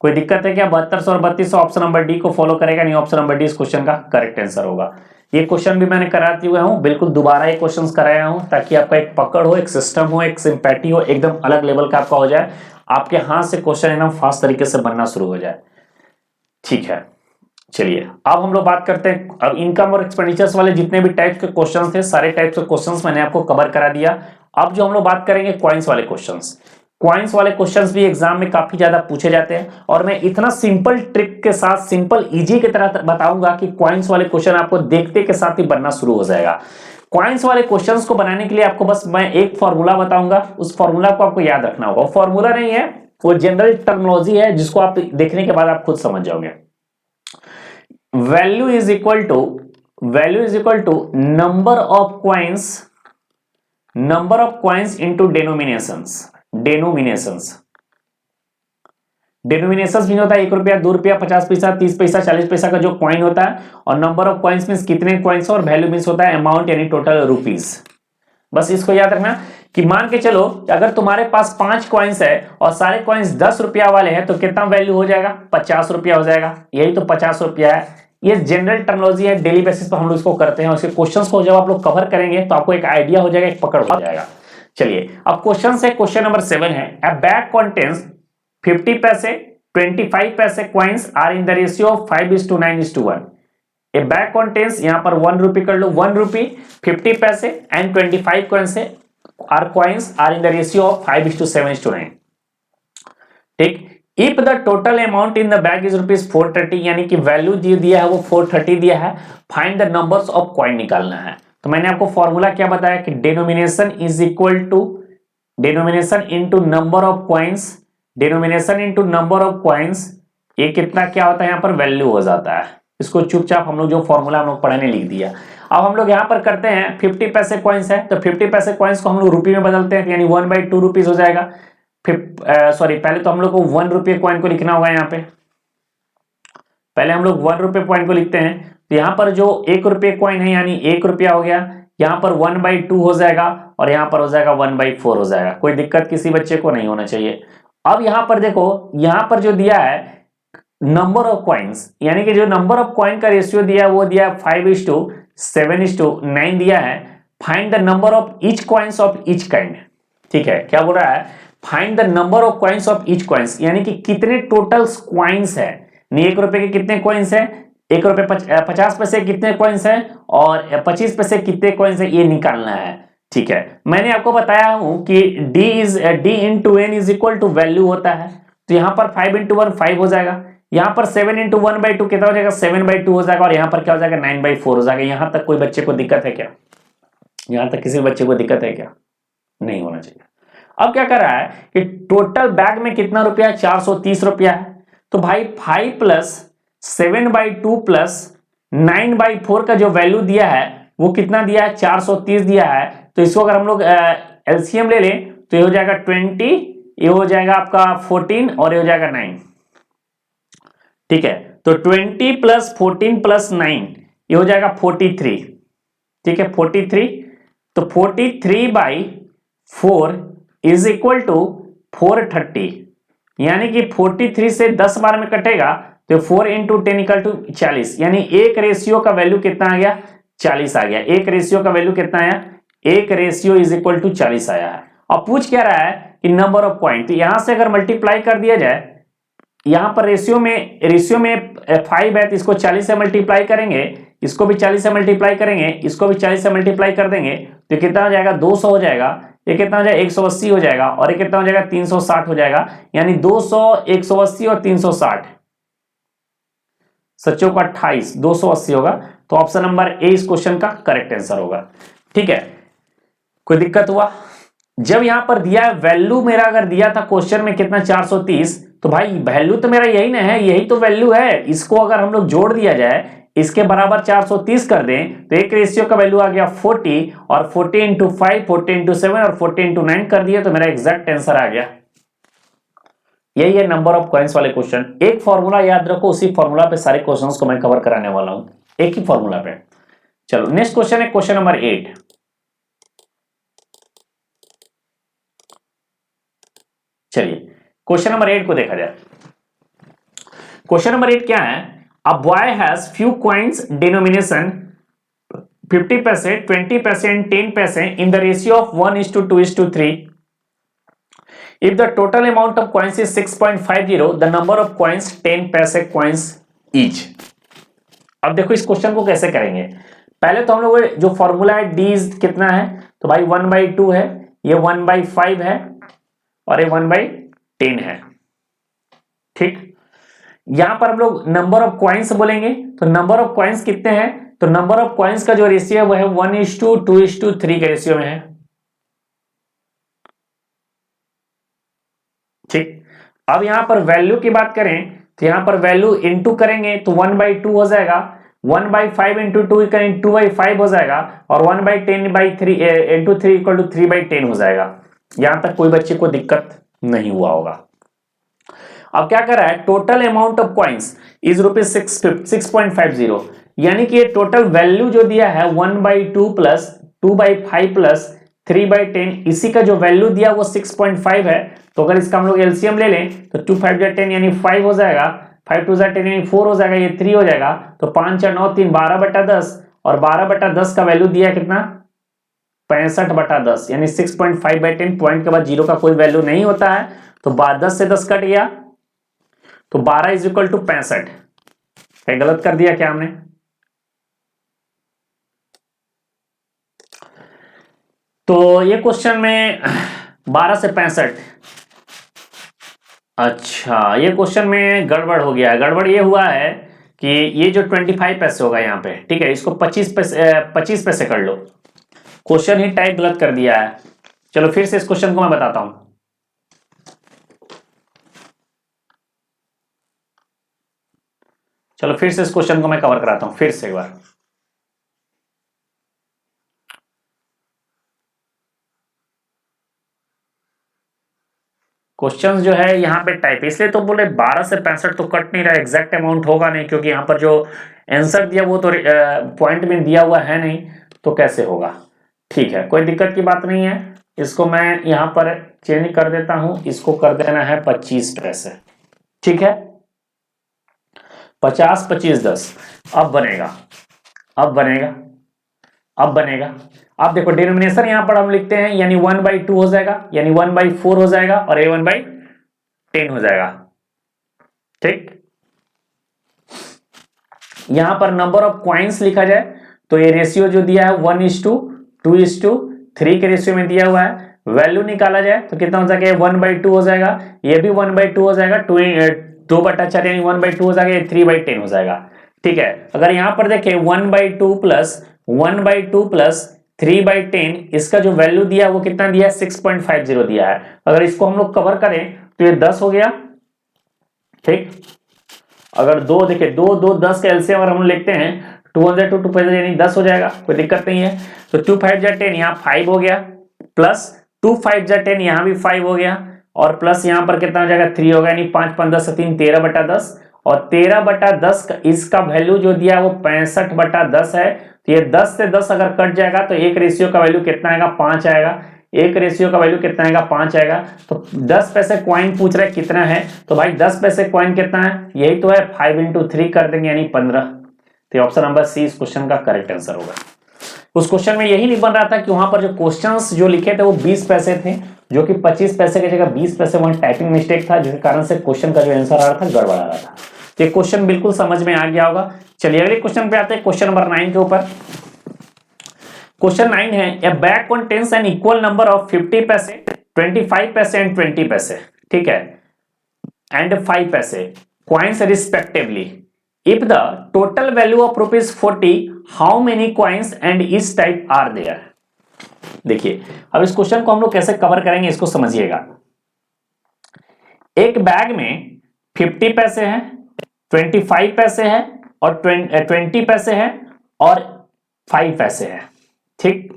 Speaker 1: कोई दिक्कत है क्या? 7200 और 3200 ऑप्शन नंबर डी को फॉलो करेगा, नहीं ऑप्शन नंबर डी इस क्वेश्चन का करेक्ट आंसर होगा। ये क्वेश्चन भी मैंने कराते हुए हूं, बिल्कुल दोबारा ये क्वेश्चंस कराया हूं ताकि आपका एक पकड़ हो, एक सिस्टम हो, एक सिंपैथी हो, एकदम अलग लेवल का आपका हो जाए, आपके हाथ से क्वेश्चन एकदम फास्ट तरीके से बनना शुरू हो जाए, ठीक है। चलिए अब हम लोग बात करते हैं, अब इनकम और एक्सपेंडिचर्स वाले जितने भी टाइप्स के क्वेश्चंस थे सारे टाइप्स के क्वेश्चंस मैंने आपको कवर करा दिया। अब जो हम लोग बात करेंगे कॉइंस वाले क्वेश्चंस, कॉइंस वाले क्वेश्चंस भी एग्जाम में काफी ज्यादा पूछे जाते हैं और मैं इतना सिंपल ट्रिक के साथ, सिंपल इजी की तरह बताऊंगा कि कॉइंस वाले क्वेश्चन आपको देखते के साथ ही बनना शुरू हो जाएगा। कॉइंस वाले क्वेश्चंस को बनाने के लिए आपको बस मैं एक फॉर्मूला बताऊंगा, उस फॉर्मूला को आपको याद रखना होगा। फॉर्मूला नहीं है, वो जनरल टर्मिनोलॉजी है जिसको आप देखने के बाद आप खुद समझ जाओगे। Value is equal to number of coins into denominations भी होता है 1 रुपया, 2 रुपया, 50 पैसा, 30 पैसा, 40 पैसा का जो कॉइन होता है, और नंबर ऑफ कॉइन्स मींस कितने कॉइन्स, और वैल्यू मींस होता है अमाउंट यानी टोटल रुपीस। बस इसको याद रखना कि मान के चलो अगर तुम्हारे पास 5 कॉइन्स है और सारे कॉइन्स 10 रुपया वाले हैं तो कितना वैल्यू हो जाएगा, 50 रुपया हो जाएगा। यही तो 50 रुपया है। ये जनरल टर्मिनोलॉजी है, डेली बेसिस पर हम लोग इसको करते हैं और इसके क्वेश्चंस को जब आप लोग कवर करेंगे तो आपको एक आइडिया हो जाएगा, एक पकड़ हो जाएगा। चलिए अब क्वेश्चन है, क्वेश्चन नंबर 7 है, अ bag contains 50 paise, 25 paise coins are in the ratio of 5:9:1। A bag contains, यहां पर 1 रुपी कर लो, 1 rupee, 50 paise and 25 coins are coins are in the ratio of 5:7:9। ठीक, if the total amount in the bag is ₹430, यानी कि value दिया है वो 430 दिया है, find the numbers of coin निकालना है। तो मैंने आपको फॉर्मूला क्या बताया कि denomination is equal to denomination into number of coins, ये कितना क्या होता है, यहां पर वैल्यू हो जाता है। इसको चुपचाप हम लोग जो फॉर्मूला हम लोग पढ़ने लिख दिया। अब हम लोग यहां पर करते हैं 50 पैसे कॉइन्स है तो 50 पैसे कॉइन्स को हम लोग रुपये में बदलते हैं, यानी 1/2 रुपीज हो जाएगा। पहले तो हम लोग को 1 रुपये कॉइन को लिखना होगा। यहाँ पे पहले हम लोग 1 रुपये कॉइन को लिखते हैं, तो यहाँ पर जो 1 रुपये कॉइन है यानी 1 रुपया हो गया, यहाँ पर 1/2 हो जाएगा और यहाँ पर हो जाएगा 1/4 हो जाएगा। कोई दिक्कत किसी बच्चे को नहीं होना चाहिए। अब यहाँ पर देखो, यहाँ पर जो दिया है नंबर ऑफ कॉइन्स, यानी कि जो नंबर ऑफ कॉइन का रेशियो दिया है वो दिया 5:7:9 दिया है। Find the number of each coins of each kind. ठीक है, क्या बोल रहा है, find the number of coins of each coins, यानी कि कितने टोटल कॉइन्स है। नहीं 1 रुपए के कितने कॉइन्स है, 1 रुपए 50 पैसे कितने कॉइन्स है और 25 पैसे कितने कॉइन्स है, ये निकालना है। ठीक है, मैंने आपको बताया हूं कि d into n is equal to value होता है। तो यहां पर 5 इंटू 1 5 हो जाएगा, यहां पर 7 इंटू 1/2 कितना हो जाएगा, 7/2 हो जाएगा और यहां पर क्या हो जाएगा 9/4 हो जाएगा। यहां तक कोई बच्चे को दिक्कत है क्या? यहां तक किसी बच्चे को दिक्कत है क्या? नहीं होना चाहिए। अब क्या कर रहा है कि टोटल बैग में कितना रुपया है, 430 रुपया है। तो भाई 5 प्लस 7/2 प्लस 9/4 का जो वैल्यू दिया है वो कितना दिया है, 430 दिया है। तो इसको अगर हम लोग एलसीएम ले लें तो ये हो जाएगा 20, ये हो जाएगा आपका 14 और ये हो जाएगा 9। ठीक है, तो 20 प्लस 14 प्लस 9 ये हो जाएगा 43। ठीक है, 43। तो 43/4 इज इक्वल टू 430, यानी कि 43 से 10 बार में कटेगा तो 4 इंटू 10 इक्वल टू 40, यानी एक रेशियो का वैल्यू कितना आ गया, 40 आ गया। एक रेशियो का वैल्यू कितना आया, 1 रेशियो इज इक्वल टू 40 आया है। अब पूछ क्या रहा है कि नंबर ऑफ कॉइन, तो यहां से अगर मल्टीप्लाई कर दिया जाए, यहां पर रेशियो में 5 है तो इसको 40 से मल्टीप्लाई करेंगे, इसको भी 40 से मल्टीप्लाई करेंगे, इसको भी 40 से मल्टीप्लाई कर देंगे तो कितना हो जाएगा 200 हो जाएगा, ये कितना हो जाएगा 180 हो जाएगा, और ये कितना हो जाएगा 360 हो जाएगा, यानी 200 180 और 360 सच्चों का 28 280 होगा। तो ऑप्शन नंबर ए इस क्वेश्चन का करेक्ट आंसर होगा। ठीक है, कोई दिक्कत हुआ? जब यहां पर दिया है वैल्यू मेरा, अगर दिया था क्वेश्चन में कितना 430, तो भाई वैल्यू तो मेरा यही ना है, यही तो वैल्यू है, इसको अगर हम लोग जोड़ दिया जाए, इसके बराबर 430 कर दें तो एक रेशियो का वैल्यू आ गया 40, और 40 इंटू 5 40 इंटू 7 और 40 इंटू 9 कर दिया तो मेरा एग्जैक्ट आंसर आ गया। यही है नंबर ऑफ कॉइन्स वाले क्वेश्चन। एक फॉर्मूला याद रखो, उसी फॉर्मूला पे सारे क्वेश्चंस को मैं कवर कराने वाला हूं, एक ही फॉर्मूला पे। चलो नेक्स्ट क्वेश्चन है क्वेश्चन नंबर 8। चलिए क्वेश्चन नंबर 8 को देखा जाए। क्वेश्चन नंबर 8 क्या है? A boy has few coins denomination 50 पैसे 20 पैसे एंड 10 पैसे इन the ratio of 1:2:3। If the total amount of coins is 6.50, the number of coins 10 पैसे coins each। अब देखो इस क्वेश्चन को कैसे करेंगे। पहले तो हम लोग जो फॉर्मूला है डी कितना है, तो भाई 1/2 है, ये 1/5 है और ये 1/10 है। ठीक, यहां पर हम लोग नंबर ऑफ कॉइन्स बोलेंगे, तो नंबर ऑफ कॉइन्स कितने हैं, तो नंबर ऑफ कॉइन्स का जो रेशियो है वो है 1:2:3 के रेशियो में है। ठीक, अब यहां पर वैल्यू की बात करें तो यहां पर वैल्यू इंटू करेंगे तो 1/2 हो जाएगा, 1/5 इंटू 2 करेंगे 2/5 हो जाएगा, और 1/10/3 इंटू 3 इक्वल टू 3/10 हो जाएगा। यहां तक कोई बच्चे को दिक्कत नहीं हुआ होगा। अब क्या कर रहा है, total amount of coins is ₹6.50, यानी कि ये टोटल वैल्यू जो दिया है 1/2 प्लस 2/5 प्लस 3/10, इसी का जो वैल्यू दिया वो 6.5 है। तो अगर इसका हम लोग एलसीएम ले लें तो 2 5 10 यानी 5 हो जाएगा, 5 2 10 यानी 4 हो जाएगा, ये 3 हो जाएगा, तो 5 4 9 3 12/10, और 12/10 का वैल्यू दिया कितना 65/10, यानी 6.5/10, पॉइंट के बाद जीरो का कोई वैल्यू नहीं होता है, तो 10 से 10 कट गया तो 12 इज इक्वल टू 65। गलत कर दिया क्या हमने? तो ये क्वेश्चन में 12 से 65, अच्छा ये क्वेश्चन में गड़बड़ हो गया है। गड़बड़ ये हुआ है कि ये जो 25 पैसे होगा यहाँ पे, ठीक है, इसको 25 पैसे कर लो, क्वेश्चन ही टाइप गलत कर दिया है। चलो फिर से इस क्वेश्चन को मैं बताता हूं। चलो फिर से इस क्वेश्चन को मैं कवर कराता हूं फिर से एक बार। क्वेश्चन जो है यहाँ पे टाइप, इसलिए तो बोले 12 से 65 तो कट नहीं रहा, एग्जैक्ट अमाउंट होगा नहीं, क्योंकि यहाँ पर जो आंसर दिया वो तो पॉइंट में दिया हुआ है नहीं, तो कैसे होगा। ठीक है, कोई दिक्कत की बात नहीं है, इसको मैं यहाँ पर चेंज कर देता हूं, इसको कर देना है 25 पैसे। ठीक है, 50 25 10, अब बनेगा, अब बनेगा, अब बनेगा। अब देखो डिनोमिनेशन यहां पर हम लिखते हैं, यानी 1/2 हो जाएगा, यानी 1/4 हो जाएगा, और ये 1/10 हो जाएगा। ठीक, यहां पर नंबर ऑफ कॉइन्स लिखा जाए तो ये रेशियो जो दिया है 1:2:3 के रेशियो में दिया हुआ है। वैल्यू निकाला जाए तो कितना हो जाएगा, 1/2 हो जाएगा, ये भी 1/2 हो जाएगा, 2/4 यानी 1/2 हो जाएगा, ये 3/10 हो जाएगा। ठीक है, अगर यहां पर देखें 1/2 प्लस 3/10, इसका जो वैल्यू दिया वो कितना दिया है 6.50 दिया है। अगर इसको हम लोग कवर करें तो ये 10 हो गया। ठीक, अगर दो देखें 2 2 10 का एलसीएम अगर हम लिखते हैं 2 2 5 यानी 10 हो जाएगा, कोई दिक्कत नहीं है। तो 2 5 10 यहाँ 5 हो गया, प्लस 2 5 10 यहाँ भी 5 हो गया, और प्लस यहाँ पर कितना हो जाएगा 3 होगा, यानी 5 5 10 3 13/10, और 13/10 का इसका वैल्यू जो दिया वो 65/10 है। तो ये 10 से 10 अगर कट जाएगा तो एक रेशियो का वैल्यू कितना आएगा 5 आएगा, एक रेशियो का वैल्यू कितना आएगा 5 आएगा। तो 10 पैसे क्वाइन पूछ रहा है कितना है, तो भाई 10 पैसे क्वाइन कितना है, यही तो है, 5 × 3 कर देंगे यानी 15। तो ऑप्शन नंबर सी इस क्वेश्चन का करेक्ट आंसर होगा। उस क्वेश्चन में यही नहीं बन रहा था कि वहां पर जो क्वेश्चंस जो लिखे थे वो 20 पैसे थे, जो कि 25 पैसे की जगह 20 पैसे, वहां टाइपिंग मिस्टेक था, जिसके कारण से क्वेश्चन का जो आंसर आ रहा था गड़बड़ आ रहा था। तो ये क्वेश्चन बिल्कुल समझ में आ गया होगा। चलिए अगले क्वेश्चन पे आते हैं, क्वेश्चन नंबर 9 के ऊपर। क्वेश्चन 9 है, ए bag contains an equal number of 50 paise, 25 पैसे एंड 20 पैसे, ठीक है, एंड 5 पैसे coins respectively. If the total value of rupees 40, how many coins and each type are there? देखिए अब इस क्वेश्चन को हम लोग कैसे कवर करेंगे, इसको समझिएगा। एक बैग में 50 पैसे हैं, 25 पैसे हैं और 20 पैसे हैं और 5 पैसे हैं, ठीक।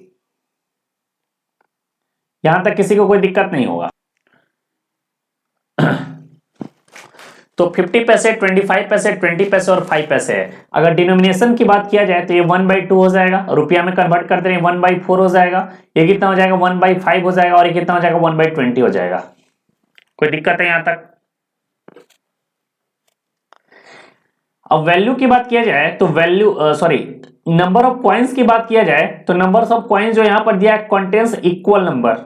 Speaker 1: यहां तक किसी को कोई दिक्कत नहीं होगा। तो 50 पैसे, 25 पैसे, 20 पैसे और 5 पैसे है। अगर डिनोमिनेशन की बात किया जाए तो ये 1/2 हो जाएगा, रुपया में कन्वर्ट करते हैं 1/4 हो जाएगा, ये कितना हो जाएगा 1/5 हो जाएगा और ये कितना हो जाएगा 1/20 हो जाएगा। कोई दिक्कत है यहां तक? अब वैल्यू की बात किया जाए तो नंबर ऑफ कॉइन्स की बात किया जाए तो नंबर ऑफ कॉइन्स जो यहां पर दिया है कंटेन्स इक्वल नंबर,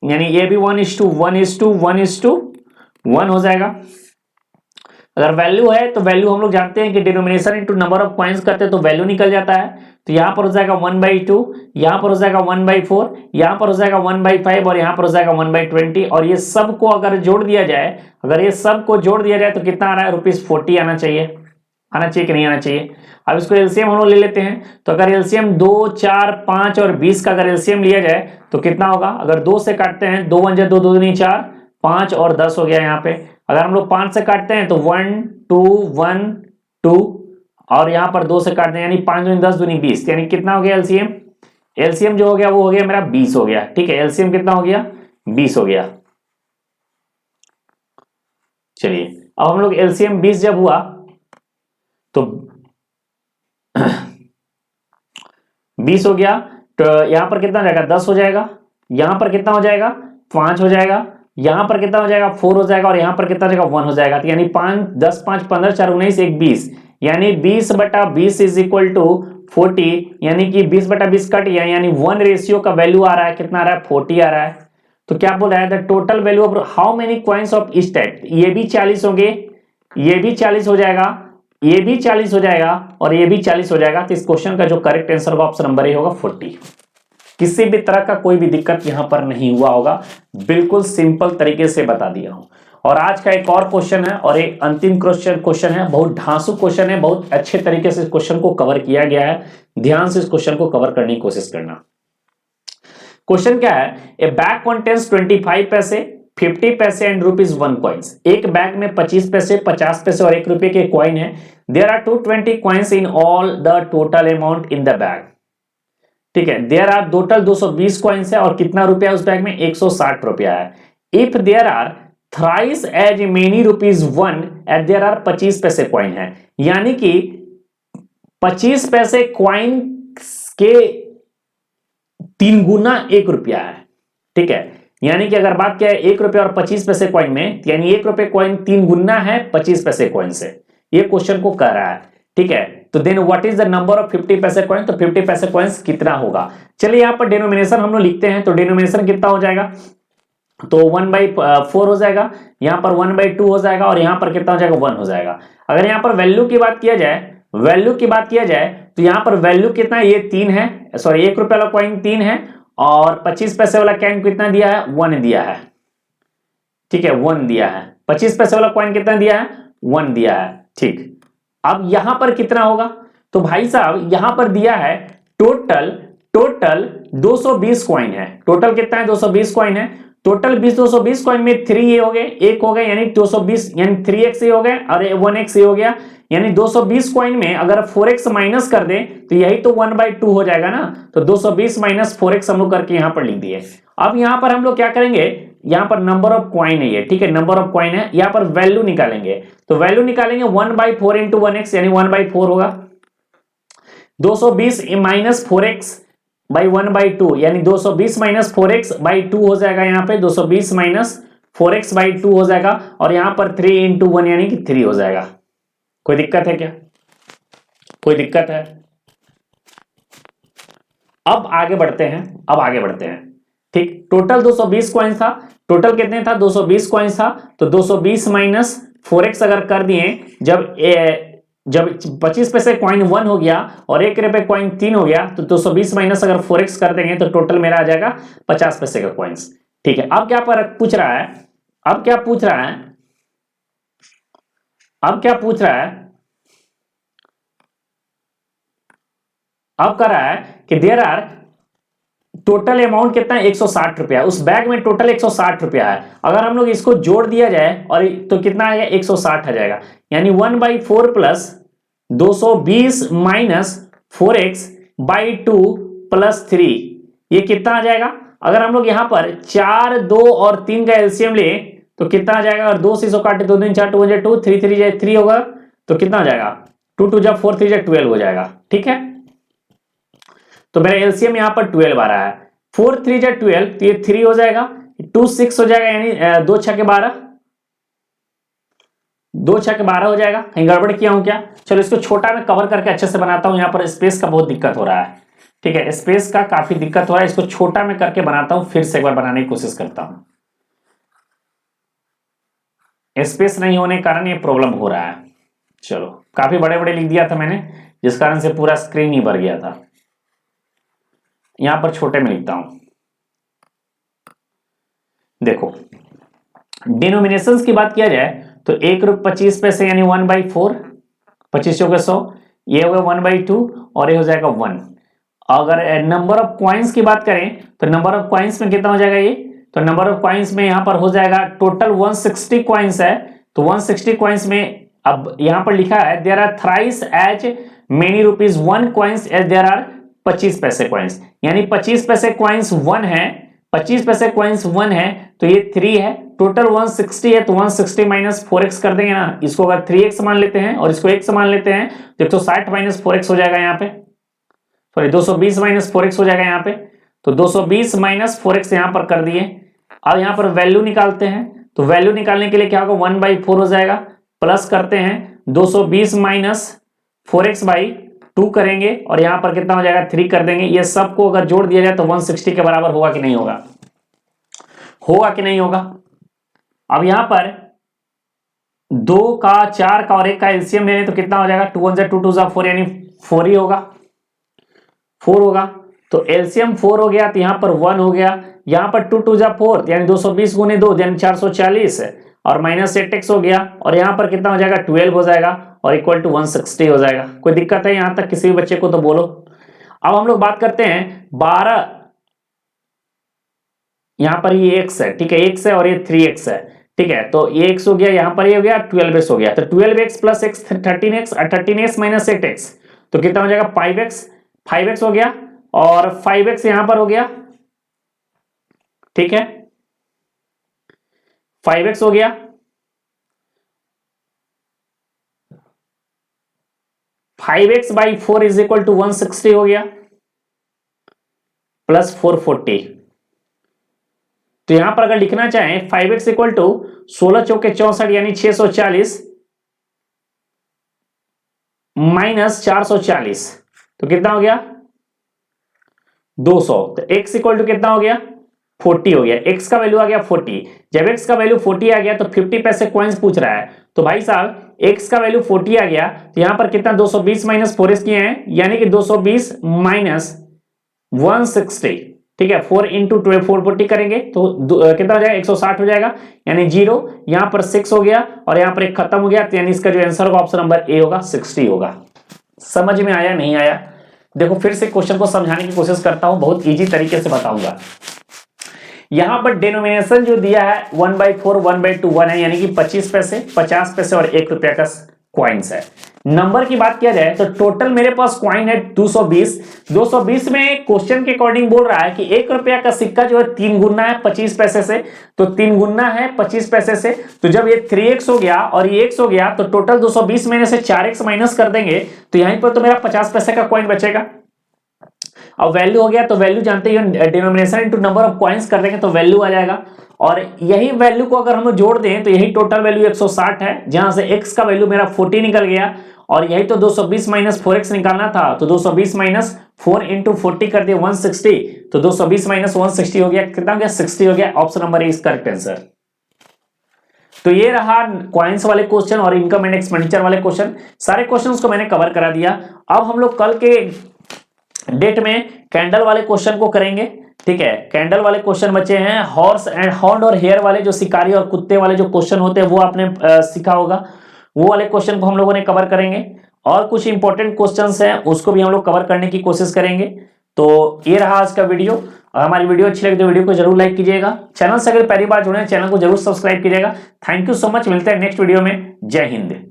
Speaker 1: यानी ये भी 1:1:1:1 हो जाएगा। अगर वैल्यू है तो वैल्यू हम लोग जानते हैं कि denomination into number of coins करते हैं तो वैल्यू निकल जाता है। तो यहां पर हो जाएगा 1/2, यहां पर हो जाएगा 1/4, यहां पर हो जाएगा 1/5 और यहां पर हो जाएगा 1/20। और ये सब को अगर जोड़ दिया जाए, अगर ये सब को जोड़ दिया जाए तो कितना आ रहा है, ₹40 आना चाहिए कि नहीं आना चाहिए। अब इसको एलसीएम हम लोग ले लेते हैं। तो अगर एलसीएम 2, 4, 5 और 20 का अगर एलसीएम लिया जाए तो कितना होगा, अगर 2 से काटते हैं 2 × 2 2 × 4, 5 और 10 हो गया यहाँ पे। अगर हम लोग 5 से काटते हैं तो 1 2 1 2 और यहां पर 2 से काटते हैं यानी 5 दूनी 10 दूनी 20, यानी कितना हो गया एलसीएम, एलसीएम जो हो गया वो हो गया मेरा 20 हो गया, ठीक है। एलसीएम कितना हो गया, 20 हो गया। चलिए अब हम लोग एलसीएम 20 जब हुआ तो 20 हो गया, तो यहां पर कितना हो जाएगा 10 हो जाएगा, यहां पर कितना हो जाएगा 5 हो जाएगा, यहां पर कितना हो जाएगा 4 हो जाएगा और यहां पर कितना हो जाएगा 1 हो जाएगा। तो यानी 5 10 5 15 4 19 1 20, यानी 20/20 इज इक्वल टू 40, यानी कि 20/20 कट गया, यानी 1 रेशियो का वैल्यू आ रहा है, कितना आ रहा है 40 आ रहा है। तो क्या बोल रहा है, the total value of how many coins of each type, ये भी 40 होंगे, ये भी 40 हो जाएगा, ये भी 40 हो जाएगा और ये भी 40 हो जाएगा। तो इस क्वेश्चन का जो करेक्ट आंसर होगा ऑप्शन नंबर ए होगा 40। किसी भी तरह का कोई भी दिक्कत यहां पर नहीं हुआ होगा, बिल्कुल सिंपल तरीके से बता दिया हूं। और आज का एक और क्वेश्चन है और एक अंतिम क्वेश्चन है, बहुत ढांसू क्वेश्चन है, बहुत अच्छे तरीके से इस क्वेश्चन को कवर किया गया है। ध्यान से इस क्वेश्चन को कवर करने की कोशिश करना। क्वेश्चन क्या है, ए बैग कंटेन्स 25 पैसे, 50 पैसे एंड ₹1 कॉइन्स। एक बैग में 25 पैसे, 50 पैसे और ₹1 के कॉइन है। There are 220 coins in all, the total amount in the bag, ठीक है। देयर आर टोटल 220 कॉइन्स है और कितना रुपया उस बैग में, ₹160 है। If there are thrice as many ₹1 at there are 25 paise coin है, यानी कि 25 पैसे कॉइन के 3 गुना ₹1 है, ठीक है। यानी कि अगर बात किया है ₹1 और 25 पैसे कॉइन में, यानी ₹1 कॉइन 3 गुना है 25 पैसे कॉइन से, ये क्वेश्चन को कह रहा है, ठीक है। तो then what is the number of 50 paise coin, तो 50 पैसे कॉइन्स कितना होगा। चलिए यहां पर डिनोमिनेशन हम लोग लिखते हैं, तो डिनोमिनेशन कितना हो जाएगा, तो 1/4 हो जाएगा, यहां पर 1/2 हो जाएगा और यहां पर कितना हो जाएगा 1 हो जाएगा। अगर यहां पर वैल्यू की बात किया जाए, तो यहां पर वैल्यू कितना है, ये 3 है, सॉरी ₹1 वाला कॉइन 3 है और 25 पैसे वाला कॉइन कितना दिया है, 1 दिया है, ठीक है, 1 दिया है। 25 पैसे वाला कॉइन कितना दिया है, 1 दिया है, ठीक। अब यहां पर कितना होगा, तो भाई साहब यहां पर दिया है टोटल 220 कॉइन है। टोटल कितना है, 220 कॉइन है। टोटल 220 कॉइन में 3 ये हो गए, 1 हो गए, यानी 220, यानी 3x ये हो गए और 1x ये हो गया, यानी 220 कॉइन में अगर 4x माइनस कर दे तो यही तो 1/2 हो जाएगा ना। तो 220 माइनस 4x हम लोग करके यहां पर लिख दिए। अब यहां पर हम लोग क्या करेंगे, यहां पर नंबर ऑफ कॉइन है ये, ठीक है, नंबर ऑफ कॉइन है, यहां पर वैल्यू निकालेंगे। तो वैल्यू निकालेंगे 1/4 इंटू 1x, यानी 1/4 होगा। 220 माइनस 4x बाई 1/2, यानी 220 माइनस 4x बाई 2 हो जाएगा, यहाँ पे 220 माइनस 4x बाई 2 हो जाएगा और यहां पर 3 इंटू 1 यानी कि 3 हो जाएगा। कोई दिक्कत है क्या, कोई दिक्कत है? अब आगे बढ़ते हैं। ठीक, टोटल 220 कॉइन था, टोटल कितने था 220 कॉइन था, तो 220 माइनस 4x अगर कर दिए, जब 25 पैसे कॉइन 1 हो गया और 1 रुपए कॉइन 3 हो गया, तो 220 माइनस अगर 4x कर देंगे तो टोटल मेरा आ जाएगा 50 पैसे का कॉइन्स। ठीक है, अब क्या पूछ रहा है, अब क्या पूछ रहा है, अब कर रहा है कि देयर आर टोटल अमाउंट कितना है 160 रुपया, उस बैग में टोटल 160 रुपया है। अगर हम लोग इसको जोड़ दिया जाए और तो कितना आएगा 160 आ जाएगा, यानी 1/4 plus 220 minus 4x by 2 plus 3, ये कितना आ जाएगा। अगर हम लोग यहां पर 4, 2 और 3 का एलसीएम ले तो कितना आ जाएगा, और 2 से इसको काटे 2 दिन 4 2 2 3 3 3 होगा, तो कितना आ जाएगा 2 2 जा 4 3 जा 12 हो जाएगा। ठीक है, तो मेरा एलसीएम यहां पर 12 आ रहा है, 4 3 जा 12, तो ये 3 हो जाएगा, 2 6 हो जाएगा, यानी 2 6 के 12, 2 6 के 12 हो जाएगा। कहीं गड़बड़ किया हूं क्या? चलो इसको छोटा में कवर करके अच्छे से बनाता हूं, यहां पर स्पेस का बहुत दिक्कत हो रहा है। ठीक है, स्पेस का काफी दिक्कत हो रहा है, इसको छोटा में करके बनाता हूं, फिर से एक बार बनाने की कोशिश करता हूं। स्पेस नहीं होने के कारण ये प्रॉब्लम हो रहा है। चलो, काफी बड़े बड़े लिख दिया था मैंने, जिस कारण से पूरा स्क्रीन ही भर गया था। यहां पर छोटे में लिखता हूं। देखो, डिनोमिनेशंस की बात किया जाए तो 1 रुपये 25 पैसे यानी 1/4, 25 हो गए 100, ये हो गया 1/2 और ये हो जाएगा 1। अगर नंबर ऑफ कॉइन्स की बात करें तो नंबर ऑफ कॉइन्स में कितना हो जाएगा ये, तो नंबर ऑफ कॉइन्स में यहां पर हो जाएगा टोटल 160 कॉइन्स है, तो 160 कॉइन्स में अब यहां पर लिखा है there are thrice as many rupees 1 coins as there are 25 paise coins, यानी 25 पैसे कॉइन्स 1 है, 25 पैसे कॉइन्स 1 है, तो ये 3 है, टोटल 160 है, तो 160 माइनस 4x कर देंगे ना, इसको अगर 3x मान लेते हैं और इसको x मान लेते हैं तो 160 माइनस 4x हो जाएगा यहाँ पे, सॉरी 220 माइनस 4x हो जाएगा यहाँ पे, तो 220 माइनस 4x यहां पर कर दिए। अब यहां पर वैल्यू निकालते हैं, तो वैल्यू निकालने के लिए क्या होगा 1/4 हो जाएगा, प्लस करते हैं 220 माइनस 4x बाई 2 करेंगे और यहां पर कितना हो जाएगा 3 कर देंगे। ये सबको अगर जोड़ दिया जाए तो 160 के बराबर होगा कि नहीं होगा, होगा कि नहीं होगा। अब यहां पर 2 का 4 का और 1 का एलसीएम ले लें तो कितना हो जाएगा 2 1 जा 2 2 जा 4, यानी 4 ही होगा, 4 होगा, तो एलसीएम 4 हो गया, तो यहां पर 1 हो गया, यहां पर 2 2 जा 4 यानी 220 गुने 2 यानी 440 और माइनस 8x हो गया, और यहां पर कितना हो जाएगा 12 हो जाएगा और इक्वल टू 160 हो जाएगा। कोई दिक्कत है यहां तक किसी भी बच्चे को तो बोलो। अब हम लोग बात करते हैं 12, यहां पर ये x है, ठीक है, x है और ये 3x है, ठीक है, तो ये x हो गया, यहां पर ये हो गया 12x हो गया, तो 12x plus x 13x 13x minus 8x, तो कितना हो जाएगा 5x हो गया और 5x यहां पर हो गया, ठीक है, 5x हो गया, five x by 4 is equal to 160 हो गया प्लस 440। तो यहां पर अगर लिखना चाहें 5x इक्वल टू 16 चौके 64 यानी 640 माइनस 440, तो कितना हो गया 200, तो x इक्वल टू कितना हो गया 40 हो गया, x का वैल्यू आ गया 40। जब x का वैल्यू 40 आ गया तो 50 पैसे कॉइन्स पूछ रहा है, तो भाई साहब x का वैल्यू 40 आ गया, तो यहां पर कितना 220 माइनस 4x किए हैं, यानी कि 220 माइनस 160, ठीक है, 4 इंटू 12 440 करेंगे तो कितना हो जाएगा 160 हो जाएगा, यानी 0, यहां पर 6 हो गया और यहां पर एक खत्म हो गया, तो यानी इसका जो आंसर होगा ऑप्शन नंबर ए होगा 60 होगा। समझ में आया नहीं आया? देखो फिर से क्वेश्चन को समझाने की कोशिश करता हूं, बहुत इजी तरीके से बताऊंगा। यहां पर डिनोमिनेशन जो दिया है 1/4 1/2 1 है, यानी कि 25 पैसे 50 पैसे और 1 रुपया का क्वाइंस है। नंबर की बात किया जाए तो टोटल मेरे पास क्वाइन है 220 में क्वेश्चन के अकॉर्डिंग बोल रहा है कि 1 रुपया का सिक्का जो है 3 गुना है 25 पैसे से, तो 3 गुना है 25 पैसे से, तो जब ये 3x हो गया और ये x हो गया तो टोटल 220 में से 4x माइनस कर देंगे, तो यहीं पर तो मेरा 50 पैसे का क्वाइन बचेगा। अब वैल्यू हो गया तो वैल्यू जानते हैं denomination into number of coins कर देंगे तो वैल्यू आ जाएगा। और यही वैल्यू को अगर हम जोड़ दें तो यही टोटल वैल्यू 160 है, जहां से x का वैल्यू मेरा 40 निकल गया और यही तो 220 माइनस 4x निकालना था, तो 220 माइनस 4 इंटू 40 कर दिया 160, तो 220 माइनस 160 हो गया, कितना हो गया 60 हो गया। Option number A is correct answer. तो ये रहा कॉइन्स वाले क्वेश्चन और इनकम एंड एक्सपेंडिचर वाले क्वेश्चन, सारे क्वेश्चंस को मैंने कवर करा दिया। अब हम लोग कल के डेट में कैंडल वाले क्वेश्चन को करेंगे, ठीक है। कैंडल वाले क्वेश्चन बचे हैं, हॉर्स एंड हॉर्न और हेयर वाले जो शिकारी और कुत्ते वाले जो क्वेश्चन होते हैं वो आपने सीखा होगा, वो वाले क्वेश्चन को हम लोगों ने कवर करेंगे। और कुछ इंपॉर्टेंट क्वेश्चंस हैं उसको भी हम लोग कवर करने की कोशिश करेंगे। तो ये रहा आज का वीडियो, और हमारी वीडियो अच्छी लगे तो वीडियो को जरूर लाइक कीजिएगा, चैनल से अगर पहली बार जुड़े हैं चैनल को जरूर सब्सक्राइब कीजिएगा। थैंक यू सो मच, मिलते हैं नेक्स्ट वीडियो में। जय हिंद।